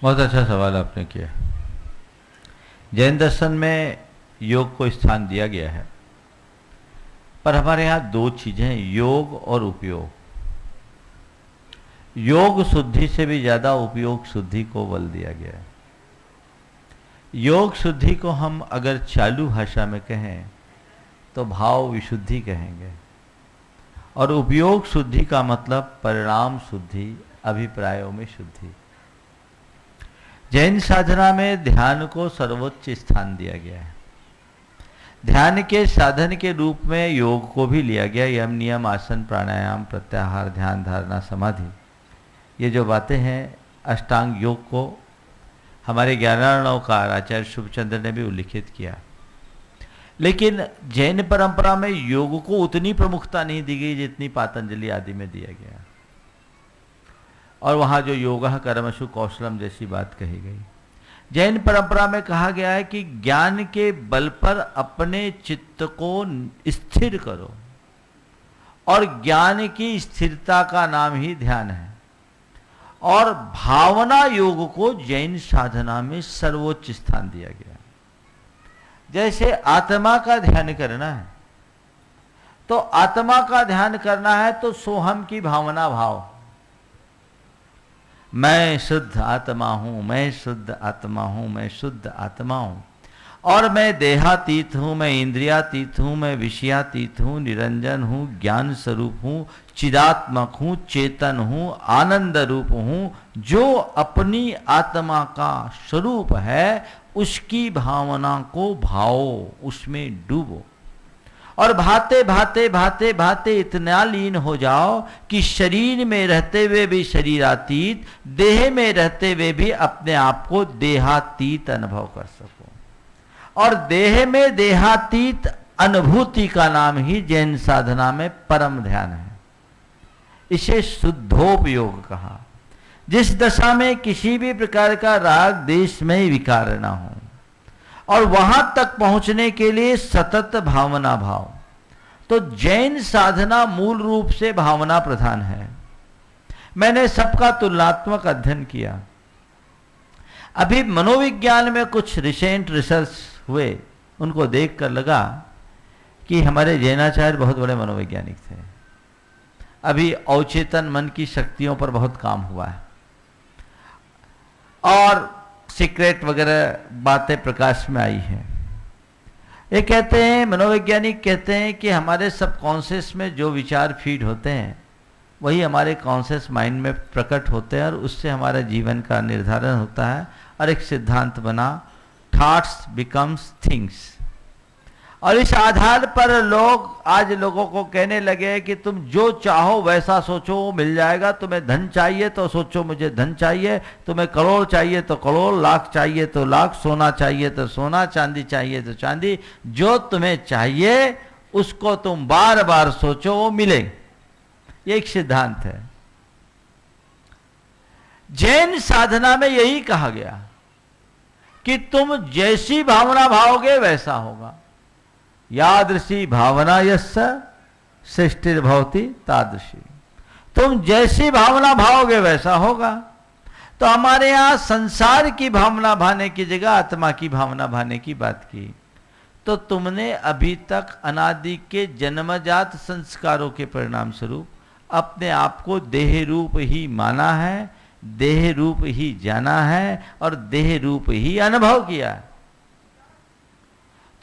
बहुत अच्छा सवाल आपने किया। जैन दर्शन में योग को स्थान दिया गया है, पर हमारे यहाँ 2 चीजें हैं, योग और उपयोग। योग शुद्धि से भी ज्यादा उपयोग शुद्धि को बल दिया गया है। योग शुद्धि को हम अगर चालू भाषा में कहें तो भाव विशुद्धि कहेंगे, और उपयोग शुद्धि का मतलब परिणाम शुद्धि, अभिप्रायों में शुद्धि। जैन साधना में ध्यान को सर्वोच्च स्थान दिया गया है। ध्यान के साधन के रूप में योग को भी लिया गया। यम, नियम, आसन, प्राणायाम, प्रत्याहार, ध्यान, धारणा, समाधि, ये जो बातें हैं अष्टांग योग को हमारे ज्ञानार्णवकार आचार्य शुभचंद्र ने भी उल्लिखित किया। लेकिन जैन परंपरा में योग को उतनी प्रमुखता नहीं दी गई जितनी पातंजलि आदि में दिया गया, और वहाँ जो योगः कर्मसु कौशलम जैसी बात कही गई। जैन परंपरा में कहा गया है कि ज्ञान के बल पर अपने चित्त को स्थिर करो, और ज्ञान की स्थिरता का नाम ही ध्यान है। और भावना योग को जैन साधना में सर्वोच्च स्थान दिया गया। जैसे आत्मा का ध्यान करना है तो आत्मा का ध्यान करना है तो सोहम की भावना भाव, मैं शुद्ध आत्मा हूं, मैं शुद्ध आत्मा हूं, मैं शुद्ध आत्मा हूं, और मैं देहातीत हूं, मैं इंद्रियातीत हूं, मैं विषयातीत हूं, निरंजन हूं, ज्ञान स्वरूप हूं, चिदात्मक हूं, चेतन हूं, आनंद रूप हूं। जो अपनी आत्मा का स्वरूप है उसकी भावना को भाओ, उसमें डूबो, और भाते भाते भाते भाते इतना लीन हो जाओ कि शरीर में रहते हुए भी शरीरातीत, देह में रहते हुए भी अपने आप को देहातीत अनुभव कर सको। और देह में देहातीत अनुभूति का नाम ही जैन साधना में परम ध्यान है। इसे शुद्धोपयोग कहा, जिस दशा में किसी भी प्रकार का राग देश में विकार न हो, और वहां तक पहुंचने के लिए सतत भावना भाव। तो जैन साधना मूल रूप से भावना प्रधान है। मैंने सबका तुलनात्मक अध्ययन किया। अभी मनोविज्ञान में कुछ रिसेंट रिसर्च हुए, उनको देखकर लगा कि हमारे जैनाचार्य बहुत बड़े मनोवैज्ञानिक थे। अभी अवचेतन मन की शक्तियों पर बहुत काम हुआ है, और सीक्रेट वगैरह बातें प्रकाश में आई हैं। ये कहते हैं, मनोवैज्ञानिक कहते हैं कि हमारे सबकॉन्शियस में जो विचार फीड होते हैं वही हमारे कॉन्शियस माइंड में प्रकट होते हैं, और उससे हमारा जीवन का निर्धारण होता है। और एक सिद्धांत बना, थॉट्स बिकम्स थिंग्स। और इस आधार पर लोग आज लोगों को कहने लगे कि तुम जो चाहो वैसा सोचो, वो मिल जाएगा। तुम्हें धन चाहिए तो सोचो मुझे धन चाहिए, तुम्हें करोड़ चाहिए तो करोड़, लाख चाहिए तो लाख, सोना चाहिए तो सोना, चांदी चाहिए तो चांदी, जो तुम्हें चाहिए उसको तुम बार बार सोचो, वो मिले। ये एक सिद्धांत है। जैन साधना में यही कहा गया कि तुम जैसी भावना भाओगे वैसा होगा। यादृशी भावना यस्य सृष्टिर्भवति तादृशी। तुम जैसी भावना भाओगे वैसा होगा। तो हमारे यहां संसार की भावना भाने की जगह आत्मा की भावना भाने की बात की। तो तुमने अभी तक अनादि के जन्मजात संस्कारों के परिणाम स्वरूप अपने आप को देह रूप ही माना है, देह रूप ही जाना है, और देह रूप ही अनुभव किया है।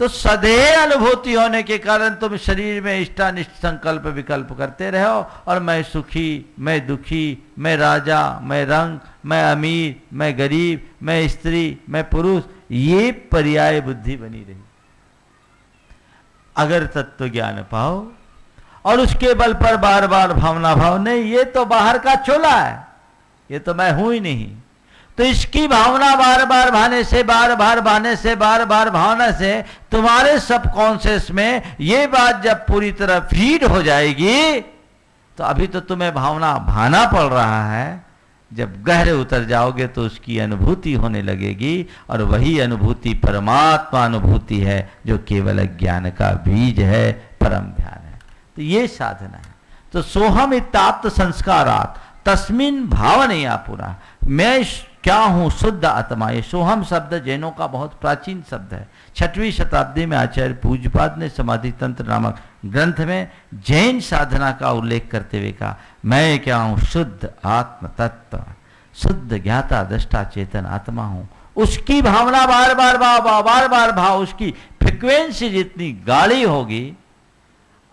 तो सदेह अनुभूति होने के कारण तुम शरीर में इष्टानिष्ट संकल्प विकल्प करते रहो, और मैं सुखी, मैं दुखी, मैं राजा, मैं रंग, मैं अमीर, मैं गरीब, मैं स्त्री, मैं पुरुष, ये पर्याय बुद्धि बनी रही। अगर तत्व ज्ञान पाओ और उसके बल पर बार बार भावना भाव, नहीं ये तो बाहर का चोला है, ये तो मैं हूं ही नहीं। तो इसकी भावना बार बार भाने से, बार बार भाने से, बार बार भावना से तुम्हारे सबकॉन्शियस में ये बात जब पूरी तरह फीड हो जाएगी, तो अभी तो तुम्हें भावना भाना पड़ रहा है, जब गहरे उतर जाओगे तो उसकी अनुभूति होने लगेगी, और वही अनुभूति परमात्मा अनुभूति है, जो केवल ज्ञान का बीज है, परम ध्यान है। तो ये साधना है। तो सोहम इत्याप्त संस्कारात् तस्मिन् भावनया पुरा, मैं क्या हूं शुद्ध आत्मा। ये सोहम शब्द जैनों का बहुत प्राचीन शब्द है। 6वीं शताब्दी में आचार्य पूज्यपाद ने समाधि तंत्र नामक ग्रंथ में जैन साधना का उल्लेख करते हुए कहा, मैं क्या हूं शुद्ध आत्म तत्व, शुद्ध ज्ञाता दृष्टा चेतन आत्मा हूं। उसकी भावना बार बार भाव, बार बार भाव, उसकी फ्रिक्वेंसी जितनी गाढ़ी होगी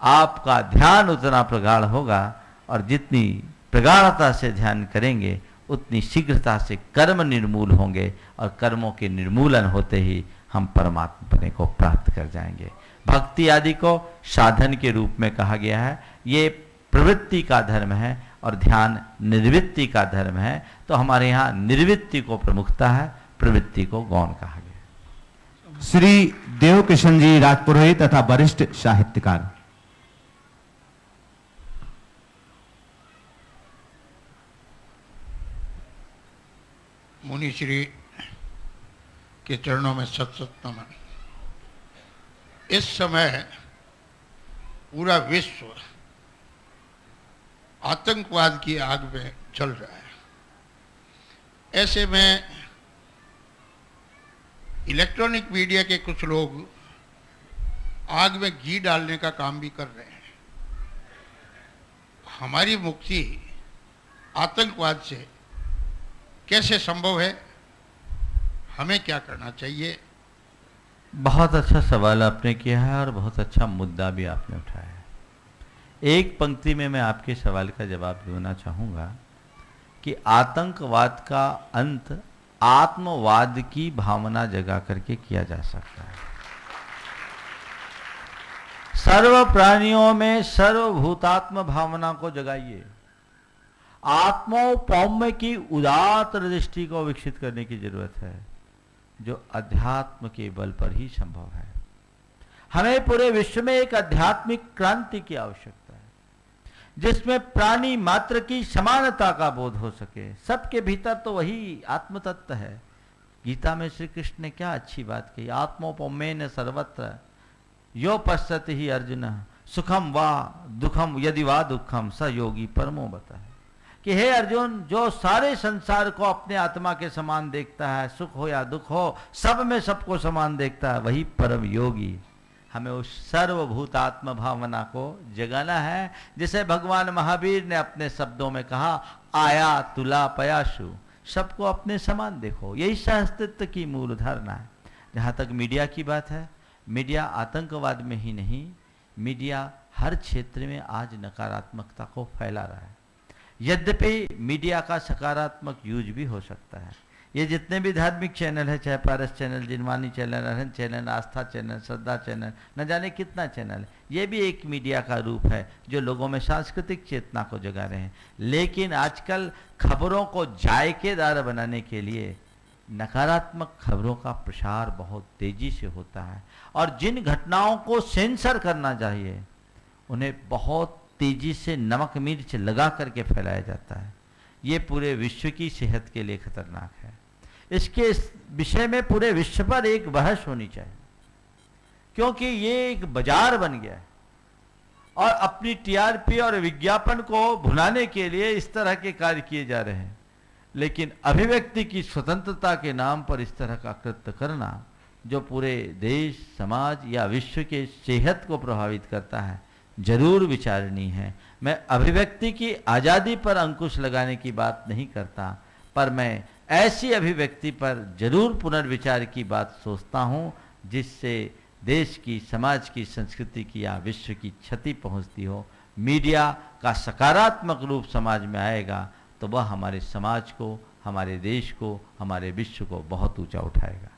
आपका ध्यान उतना प्रगाढ़ होगा, और जितनी प्रगाढ़ता से ध्यान करेंगे उतनी शीघ्रता से कर्म निर्मूल होंगे, और कर्मों के निर्मूलन होते ही हम परमात्मा को प्राप्त कर जाएंगे। भक्ति आदि को साधन के रूप में कहा गया है। ये प्रवृत्ति का धर्म है और ध्यान निर्वृत्ति का धर्म है। तो हमारे यहाँ निर्वृत्ति को प्रमुखता है, प्रवृत्ति को गौण कहा गया। श्री देवकिशन जी राजपुरोहित तथा वरिष्ठ साहित्यकार। मुनि श्री के चरणों में सत सत नमन। इस समय पूरा विश्व आतंकवाद की आग में जल रहा है। ऐसे में इलेक्ट्रॉनिक मीडिया के कुछ लोग आग में घी डालने का काम भी कर रहे हैं। हमारी मुक्ति आतंकवाद से कैसे संभव है, हमें क्या करना चाहिए? बहुत अच्छा सवाल आपने किया है और बहुत अच्छा मुद्दा भी आपने उठाया है। एक पंक्ति में मैं आपके सवाल का जवाब देना चाहूँगा कि आतंकवाद का अंत आत्मवाद की भावना जगा करके किया जा सकता है। सर्व प्राणियों में सर्वभूतात्म भावना को जगाइए, आत्मोपौम्य की उदात्त दृष्टि को विकसित करने की जरूरत है, जो अध्यात्म के बल पर ही संभव है। हमें पूरे विश्व में एक आध्यात्मिक क्रांति की आवश्यकता है, जिसमें प्राणी मात्र की समानता का बोध हो सके। सबके भीतर तो वही आत्म तत्व है। गीता में श्री कृष्ण ने क्या अच्छी बात कही, आत्मोपमेन सर्वत्र यो पश्यति ही अर्जुन सुखम वा दुखम यदि वा दुखम स योगी परमो बता है कि हे अर्जुन, जो सारे संसार को अपने आत्मा के समान देखता है, सुख हो या दुख हो, सब में सबको समान देखता है, वही परम योगी। हमें उस सर्वभूतात्म भावना को जगाना है, जिसे भगवान महावीर ने अपने शब्दों में कहा, आया तुला पयाशु, सबको अपने समान देखो। यही सहअस्तित्व की मूल धारणा है। जहाँ तक मीडिया की बात है, मीडिया आतंकवाद में ही नहीं, मीडिया हर क्षेत्र में आज नकारात्मकता को फैला रहा है। यद्यपि मीडिया का सकारात्मक यूज भी हो सकता है। ये जितने भी धार्मिक चैनल है, चाहे पारस channel, Jinvani channel, Arhan channel, आस्था चैनल, श्रद्धा चैनल, न जाने कितना चैनल है, ये भी एक मीडिया का रूप है जो लोगों में सांस्कृतिक चेतना को जगा रहे हैं। लेकिन आजकल खबरों को जायकेदार बनाने के लिए नकारात्मक खबरों का प्रसार बहुत तेजी से होता है, और जिन घटनाओं को सेंसर करना चाहिए उन्हें बहुत तेजी से नमक मिर्च लगा करके फैलाया जाता है। ये पूरे विश्व की सेहत के लिए खतरनाक है। इसके विषय में पूरे विश्व पर एक बहस होनी चाहिए, क्योंकि ये एक बाजार बन गया है और अपनी टीआरपी और विज्ञापन को भुनाने के लिए इस तरह के कार्य किए जा रहे हैं। लेकिन अभिव्यक्ति की स्वतंत्रता के नाम पर इस तरह का कृत्य करना, जो पूरे देश, समाज या विश्व के सेहत को प्रभावित करता है, जरूर विचारणीय है। मैं अभिव्यक्ति की आज़ादी पर अंकुश लगाने की बात नहीं करता, पर मैं ऐसी अभिव्यक्ति पर जरूर पुनर्विचार की बात सोचता हूँ जिससे देश की, समाज की, संस्कृति की या विश्व की क्षति पहुँचती हो। मीडिया का सकारात्मक रूप समाज में आएगा तो वह हमारे समाज को, हमारे देश को, हमारे विश्व को बहुत ऊंचा उठाएगा।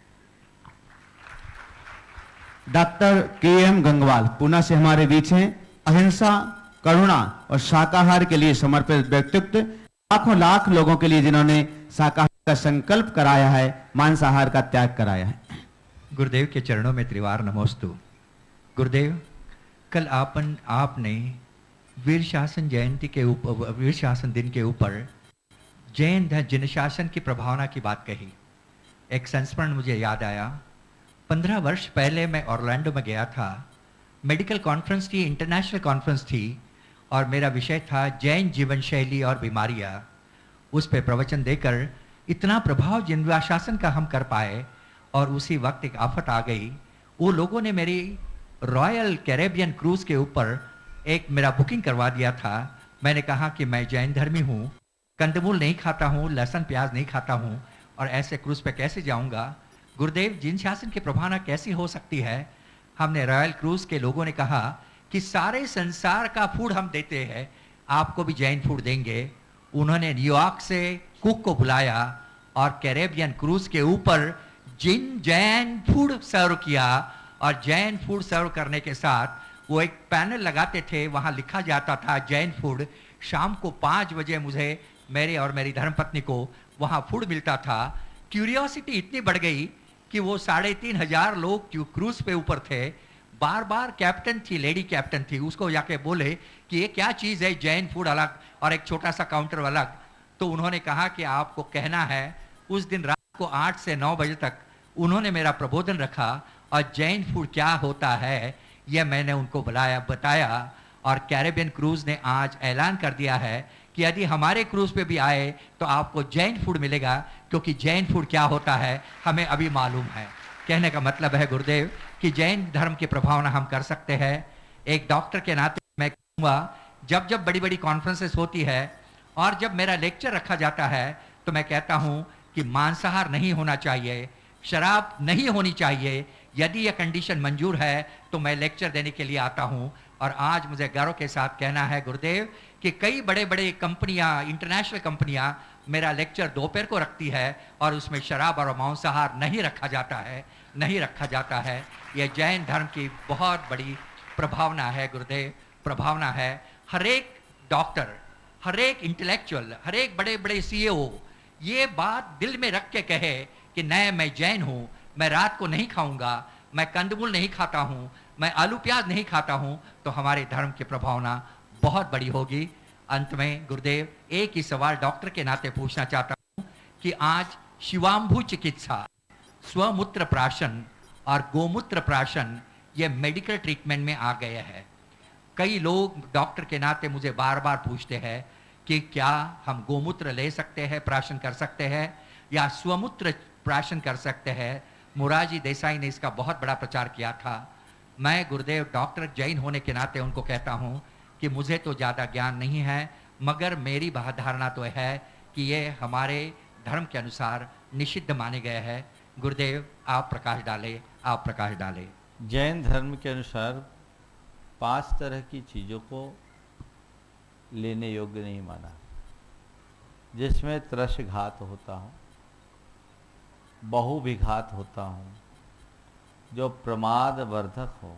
Doctor KM. गंगवाल पुणे से हमारे बीच हैं। अहिंसा, करुणा और शाकाहार के लिए समर्पित व्यक्तित्व, लाखों लाख लोगों के लिए जिन्होंने शाकाहार का संकल्प कराया है, मांसाहार का त्याग कराया है। गुरुदेव के चरणों में त्रिवार नमोस्तु। गुरुदेव, कल आपने वीर शासन जयंती के ऊपर, वीर शासन दिन के ऊपर जैन जन शासन की प्रभावना की बात कही। एक संस्मरण मुझे याद आया। 15 वर्ष पहले मैं ऑरलैंडो में गया था। मेडिकल कॉन्फ्रेंस थी, इंटरनेशनल कॉन्फ्रेंस थी, और मेरा विषय था जैन जीवन शैली और बीमारियां। उस पे प्रवचन देकर इतना प्रभाव जिन शासन का हम कर पाए, और उसी वक्त एक आफत आ गई। वो लोगों ने मेरी रॉयल कैरेबियन क्रूज के ऊपर एक मेरा बुकिंग करवा दिया था। मैंने कहा कि मैं जैन धर्मी हूँ, कंदमूल नहीं खाता हूँ, लहसुन प्याज नहीं खाता हूँ, और ऐसे क्रूज पे कैसे जाऊँगा। गुरुदेव, जिन शासन की प्रभावना कैसी हो सकती है। हमने रॉयल क्रूज के लोगों ने कहा कि सारे संसार का फूड हम देते हैं, आपको भी जैन फूड देंगे। उन्होंने न्यूयॉर्क से कुक को बुलाया और कैरेबियन क्रूज के ऊपर जैन फूड सर्व किया, और जैन फूड सर्व करने के साथ वो एक पैनल लगाते थे, वहाँ लिखा जाता था जैन फूड। शाम को 5 बजे मुझे, मेरे और मेरी धर्मपत्नी को वहाँ फूड मिलता था। क्यूरियोसिटी इतनी बढ़ गई कि वो 3500 लोग क्रूज पे ऊपर थे। बार बार कैप्टन थी, लेडी कैप्टन थी, उसको जाके बोले कि ये क्या चीज़ है, जैन फूड अलग और एक छोटा सा काउंटर अलग। तो उन्होंने कहा कि आपको कहना है। उस दिन रात को 8 से 9 बजे तक उन्होंने मेरा प्रबोधन रखा, और जैन फूड क्या होता है यह मैंने उनको बताया। और कैरेबियन क्रूज ने आज ऐलान कर दिया है कि यदि हमारे क्रूज पे भी आए तो आपको जैन फूड मिलेगा, क्योंकि जैन फूड क्या होता है हमें अभी मालूम है। कहने का मतलब है गुरुदेव कि जैन धर्म की प्रभावना हम कर सकते हैं। एक डॉक्टर के नाते मैं कहूँगा, जब जब बड़ी बड़ी कॉन्फ्रेंसेस होती है और जब मेरा लेक्चर रखा जाता है तो मैं कहता हूँ कि मांसाहार नहीं होना चाहिए, शराब नहीं होनी चाहिए। यदि यह कंडीशन मंजूर है तो मैं लेक्चर देने के लिए आता हूँ। और आज मुझे गर्व के साथ कहना है गुरुदेव कि कई बड़े बड़े कंपनियाँ, इंटरनेशनल कंपनियाँ मेरा लेक्चर दोपहर को रखती है और उसमें शराब और मांसाहार नहीं रखा जाता है, नहीं रखा जाता है। यह जैन धर्म की बहुत बड़ी प्रभावना है गुरुदेव, प्रभावना है। हर एक डॉक्टर, हर एक इंटेलेक्चुअल, हर एक बड़े बड़े CEO ये बात दिल में रख के कहे कि नहीं, मैं जैन हूँ, मैं रात को नहीं खाऊंगा, मैं कंदमूल नहीं खाता हूँ, मैं आलू प्याज नहीं खाता हूँ, तो हमारे धर्म की प्रभावना बहुत बड़ी होगी। अंत में गुरुदेव एक ही सवाल डॉक्टर के नाते पूछना चाहता हूँ कि आज शिवांभु चिकित्सा, स्वमूत्र प्राशन और गोमूत्र प्राशन ये मेडिकल ट्रीटमेंट में आ गए हैं। कई लोग डॉक्टर के नाते मुझे बार बार पूछते हैं कि क्या हम गोमूत्र ले सकते हैं, प्राशन कर सकते हैं, या स्वमूत्र प्राशन कर सकते हैं। मोरारजी देसाई ने इसका बहुत बड़ा प्रचार किया था। मैं गुरुदेव डॉक्टर जैन होने के नाते उनको कहता हूँ कि मुझे तो ज़्यादा ज्ञान नहीं है, मगर मेरी धारणा तो है कि ये हमारे धर्म के अनुसार निषिद्ध माने गए हैं। गुरुदेव आप प्रकाश डालें, आप प्रकाश डालें। जैन धर्म के अनुसार 5 तरह की चीज़ों को लेने योग्य नहीं माना, जिसमें त्रसघात होता हो, बहुविघात होता हो, जो प्रमाद वर्धक हो,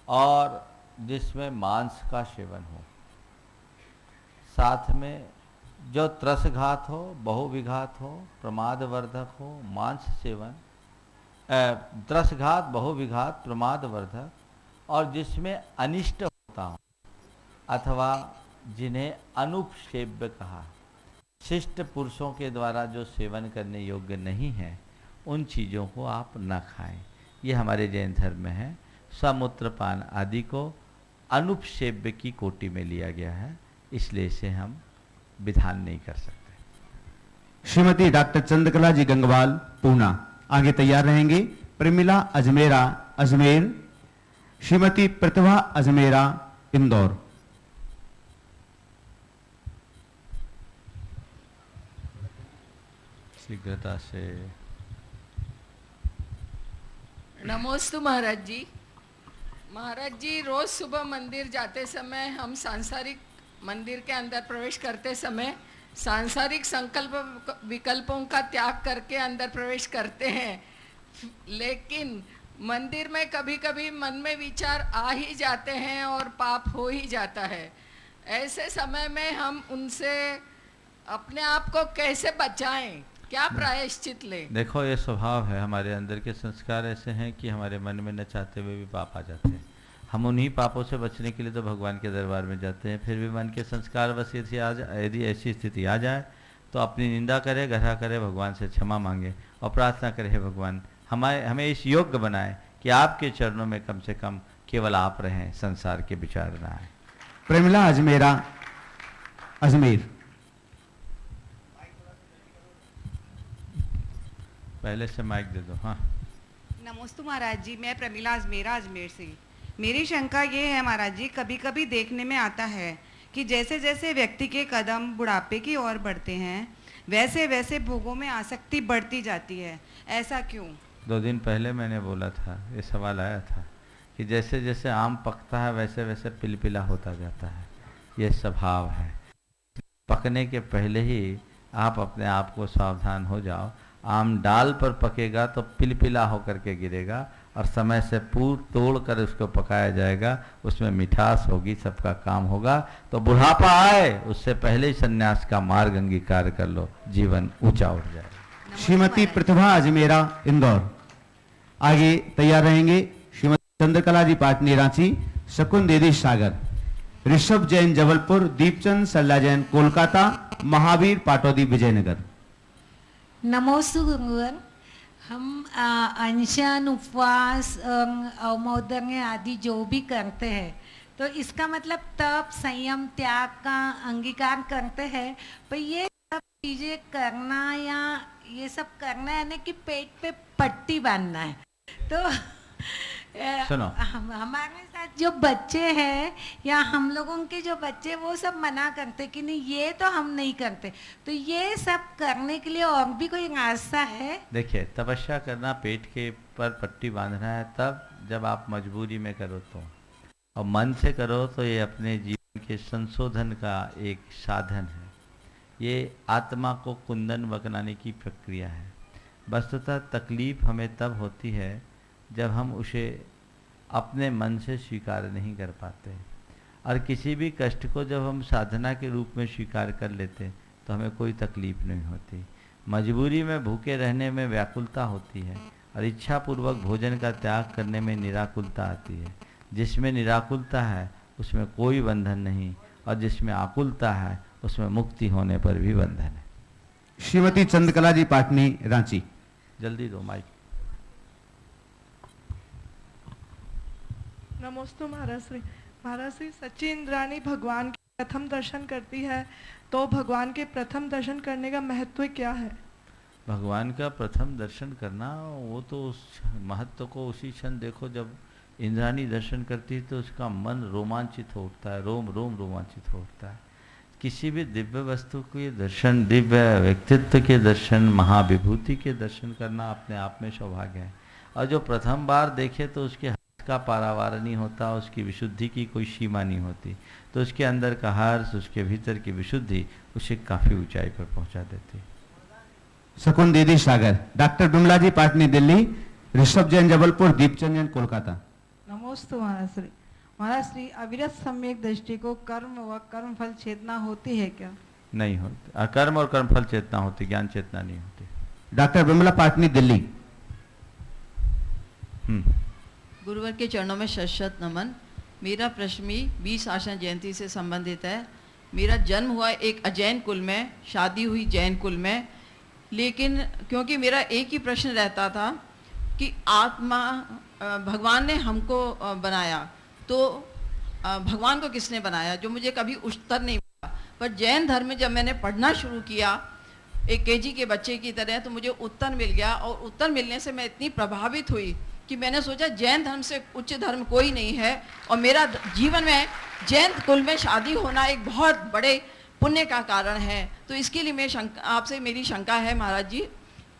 और जिसमें मांस का सेवन हो। साथ में जो त्रसघात हो, बहुविघात हो, प्रमाद वर्धक हो, मांस सेवन, त्रसघात, बहुविघात, प्रमाद वर्धक, और जिसमें अनिष्ट होता हो अथवा जिन्हें अनुपसेव्य कहा, शिष्ट पुरुषों के द्वारा जो सेवन करने योग्य नहीं है, उन चीज़ों को आप न खाएं। ये हमारे जैन धर्म में है। समूत्रपान आदि को अनुपसेव्य की कोटि में लिया गया है, इसलिए इसे हम विधान नहीं कर सकते। श्रीमती डॉक्टर चंद्रकला जी गंगवाल पूना आगे तैयार रहेंगे। प्रमिला अजमेरा अजमेर, श्रीमती प्रतिभा अजमेरा इंदौर। शीघ्रता से। नमोस्तु महाराज जी। महाराज जी, रोज सुबह मंदिर जाते समय हम सांसारिक मंदिर के अंदर प्रवेश करते समय सांसारिक संकल्प विकल्पों का त्याग करके अंदर प्रवेश करते हैं, लेकिन मंदिर में कभी कभी मन में विचार आ ही जाते हैं और पाप हो ही जाता है। ऐसे समय में हम उनसे अपने आप को कैसे बचाएं, क्या प्रायश्चित लें? देखो, ये स्वभाव है, हमारे अंदर के संस्कार ऐसे हैं कि हमारे मन में न चाहते हुए भी पाप आ जाते हैं। हम उन्हीं पापों से बचने के लिए तो भगवान के दरबार में जाते हैं। फिर भी मन के संस्कार बस यदि ऐसी स्थिति आ जाए तो अपनी निंदा करे, ग्रह करे, भगवान से क्षमा मांगे और प्रार्थना करे, हे भगवान हमें इस योग्य बनाए कि आपके चरणों में कम से कम केवल आप रहें, संसार के विचार ना आए। प्रेमिला अजमेरा अजमेर। पहले से माइक दे दो। हाँ, नमोस्तु महाराज जी, मैं प्रमिला अजमेरा अजमेर से। मेरी शंका ये है महाराज जी, कभी कभी देखने में आता है कि जैसे जैसे व्यक्ति के कदम बुढ़ापे की ओर बढ़ते हैं, वैसे वैसे भोगों में आसक्ति बढ़ती जाती है। ऐसा क्यों? 2 दिन पहले मैंने बोला था, ये सवाल आया था कि जैसे जैसे आम पकता है वैसे वैसे पिलपिला होता जाता है। ये स्वभाव है। पकने के पहले ही आप अपने आप को सावधान हो जाओ। आम डाल पर पकेगा तो पिलपिला होकर के गिरेगा, और समय से पूर तोड़ कर उसको पकाया जाएगा, उसमें मिठास होगी, सबका काम होगा। तो बुढ़ापा आए उससे पहले ही संन्यास का मार्ग अंगीकार कर लो, जीवन ऊंचा उठ जाए। श्रीमती प्रतिभा अजमेरा इंदौर आगे तैयार रहेंगे। श्रीमती चंद्रकला जी पाटनी रांची, शकुन देदी सागर, ऋषभ जैन जबलपुर, दीपचंद सल्ला जैन कोलकाता, महावीर पाटौदी विजयनगर। नमोस्तु गुरुवर। हम अनशन, उपवास, अवमोदन आदि जो भी करते हैं, तो इसका मतलब तप, संयम, त्याग का अंगीकार करते हैं, पर ये सब चीज़ें करना या ये सब करना है ना कि पेट पे पट्टी बांधना है, तो सुनो, हमारे साथ जो बच्चे हैं या हम लोगों के जो बच्चे, वो सब मना करते कि नहीं ये तो हम नहीं करते, तो ये सब करने के लिए और भी कोई रास्ता है? देखिए, तपस्या करना पेट के पर पट्टी बांधना है तब जब आप मजबूरी में करो तो, और मन से करो तो ये अपने जीवन के संशोधन का एक साधन है। ये आत्मा को कुंदन बनाने की प्रक्रिया है। वस्तुतः तकलीफ हमें तब होती है जब हम उसे अपने मन से स्वीकार नहीं कर पाते, और किसी भी कष्ट को जब हम साधना के रूप में स्वीकार कर लेते तो हमें कोई तकलीफ नहीं होती। मजबूरी में भूखे रहने में व्याकुलता होती है, और इच्छापूर्वक भोजन का त्याग करने में निराकुलता आती है। जिसमें निराकुलता है उसमें कोई बंधन नहीं, और जिसमें आकुलता है उसमें मुक्ति होने पर भी बंधन है। श्रीमती चंद्रकला जी, पाटनी, रांची। जल्दी दो माइक। नमोस्तु महाराज श्री। महाराज श्री, सच्ची इंद्राणी भगवान के प्रथम दर्शन करती है, तो भगवान के प्रथम दर्शन करने का महत्व क्या है? भगवान का प्रथम दर्शन करना, वो तो उस महत्व को उसी क्षण देखो जब इंद्राणी दर्शन करती है तो उसका मन रोमांचित हो उठता है, रोम रोम रोमांचित हो उठता है। किसी भी दिव्य वस्तु के दर्शन, दिव्य व्यक्तित्व के दर्शन, महाविभूति के दर्शन करना अपने आप में सौभाग्य है। और जो प्रथम बार देखे तो उसके हर्ष का पारावार नहीं होता, उसकी विशुद्धि की कोई सीमा नहीं होती, तो उसके अंदर का हर्ष, उसके भीतर की विशुद्धि उसे काफ़ी ऊंचाई पर पहुंचा देती है। शकुन दीदी सागर। डॉक्टर बिमला जी, पाटनी, दिल्ली। ऋषभ जैन, जबलपुर। दीपचंद जैन, कोलकाता। नमोस्तु महाराज श्री। महाराज श्री, अविरत सम्यक दृष्टि को कर्म व कर्म फल चेतना होती है क्या? नहीं होती। कर्म और कर्म फल चेतना होती, ज्ञान चेतना नहीं होती। डॉक्टर बिमला, पाटनी, दिल्ली। गुरुवर के चरणों में शत नमन। मेरा प्रश्न 20 आश्विन जयंती से संबंधित है। मेरा जन्म हुआ एक अजैन कुल में, शादी हुई जैन कुल में, लेकिन क्योंकि मेरा एक ही प्रश्न रहता था कि आत्मा, भगवान ने हमको बनाया तो भगवान को किसने बनाया, जो मुझे कभी उत्तर नहीं मिला। पर जैन धर्म में जब मैंने पढ़ना शुरू किया एक केजी के बच्चे की तरह, तो मुझे उत्तर मिल गया, और उत्तर मिलने से मैं इतनी प्रभावित हुई कि मैंने सोचा जैन धर्म से उच्च धर्म कोई नहीं है, और मेरा जीवन में जैन कुल में शादी होना एक बहुत बड़े पुण्य का कारण है। तो इसके लिए मैं आपसे मेरी शंका है महाराज जी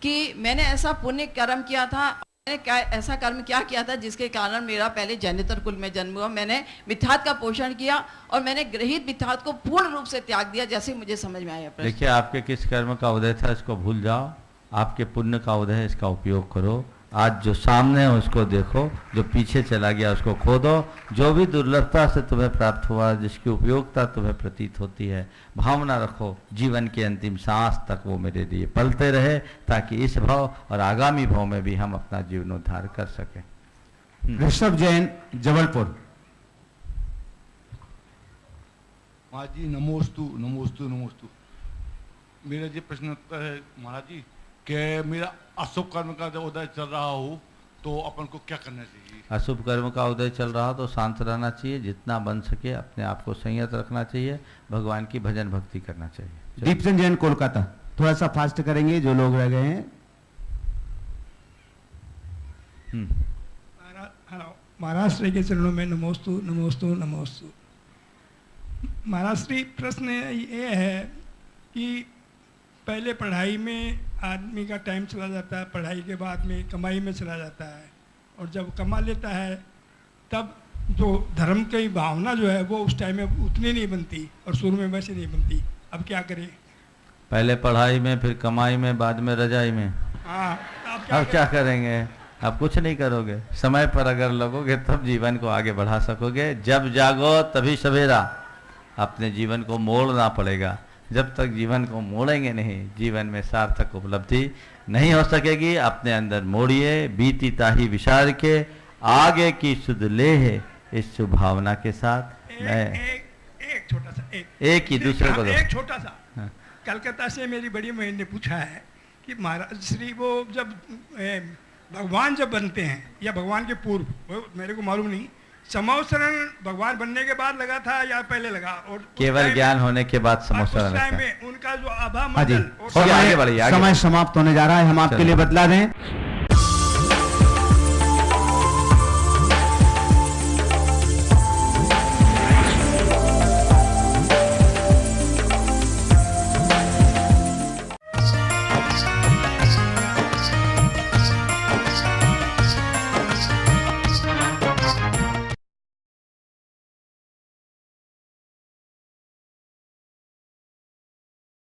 कि मैंने ऐसा पुण्य कर्म किया था, मैंने क्या ऐसा कर्म क्या किया था जिसके कारण मेरा पहले जैनेतर कुल में जन्म हुआ। मैंने मिथ्यात का पोषण किया और मैंने ग्रहित मिथ्यात को पूर्ण रूप से त्याग दिया, जैसे मुझे समझ में आया। देखिए, आपके किस कर्म का उदय था इसको भूल जाओ, आपके पुण्य का उदय है, इसका उपयोग करो। आज जो सामने है उसको देखो, जो पीछे चला गया उसको खो दो। जो भी दुर्लभता से तुम्हें प्राप्त हुआ, जिसकी उपयोगिता तुम्हें प्रतीत होती है, भावना रखो जीवन के अंतिम सांस तक वो मेरे लिए पलते रहे, ताकि इस भाव और आगामी भाव में भी हम अपना जीवनोद्धार कर सकें। ऋषभ जैन, जबलपुर। महाराज जी नमोस्तु नमोस्तु नमोस्तु। मेरा जी प्रश्न है महाराज जी कि मेरा अशुभ कर्म का जब उदय चल रहा हो तो अपन को क्या करना चाहिए? अशुभ कर्म का उदय चल रहा हो तो शांत रहना चाहिए, जितना बन सके अपने आप को संयत रखना चाहिए, भगवान की भजन भक्ति करना चाहिए। दीपचंद जैन, कोलकाता। थोड़ा सा फास्ट करेंगे, जो लोग रह गए हैं। महाराज श्री के चरणों में नमोस्तु नमोस्तु नमोस्तु। महाराज श्री, प्रश्न ये है कि पहले पढ़ाई में आदमी का टाइम चला जाता है, पढ़ाई के बाद में कमाई में चला जाता है, और जब कमा लेता है तब जो धर्म की भावना जो है वो उस टाइम में उतनी नहीं बनती, और शुरू में वैसे नहीं बनती। अब क्या करें? पहले पढ़ाई में, फिर कमाई में, बाद में रजाई में। हाँ, अब क्या करेंगे? अब कुछ नहीं करोगे। समय पर अगर लगोगे तब जीवन को आगे बढ़ा सकोगे। जब जागो तभी सवेरा। अपने जीवन को मोड़ना पड़ेगा। जब तक जीवन को मोड़ेंगे नहीं, जीवन में सार्थक उपलब्धि नहीं हो सकेगी। अपने अंदर मोड़िए, बीती ताही विचार के, आगे की सुध ले है इस शुभ भावना के साथ। एक छोटा सा एक ही दूसरे को दो। एक छोटा सा। हाँ। कलकत्ता से मेरी बड़ी बहन ने पूछा है कि महाराज श्री, वो जब भगवान जब बनते हैं या भगवान के पूर्व, वो मेरे को मालूम नहीं, समोसरण भगवान बनने के बाद लगा था या पहले लगा? और केवल ज्ञान होने के बाद समोसरण में उनका जो आभा मंडल, समय समाप्त होने जा रहा है, हम आपके लिए बतला दें।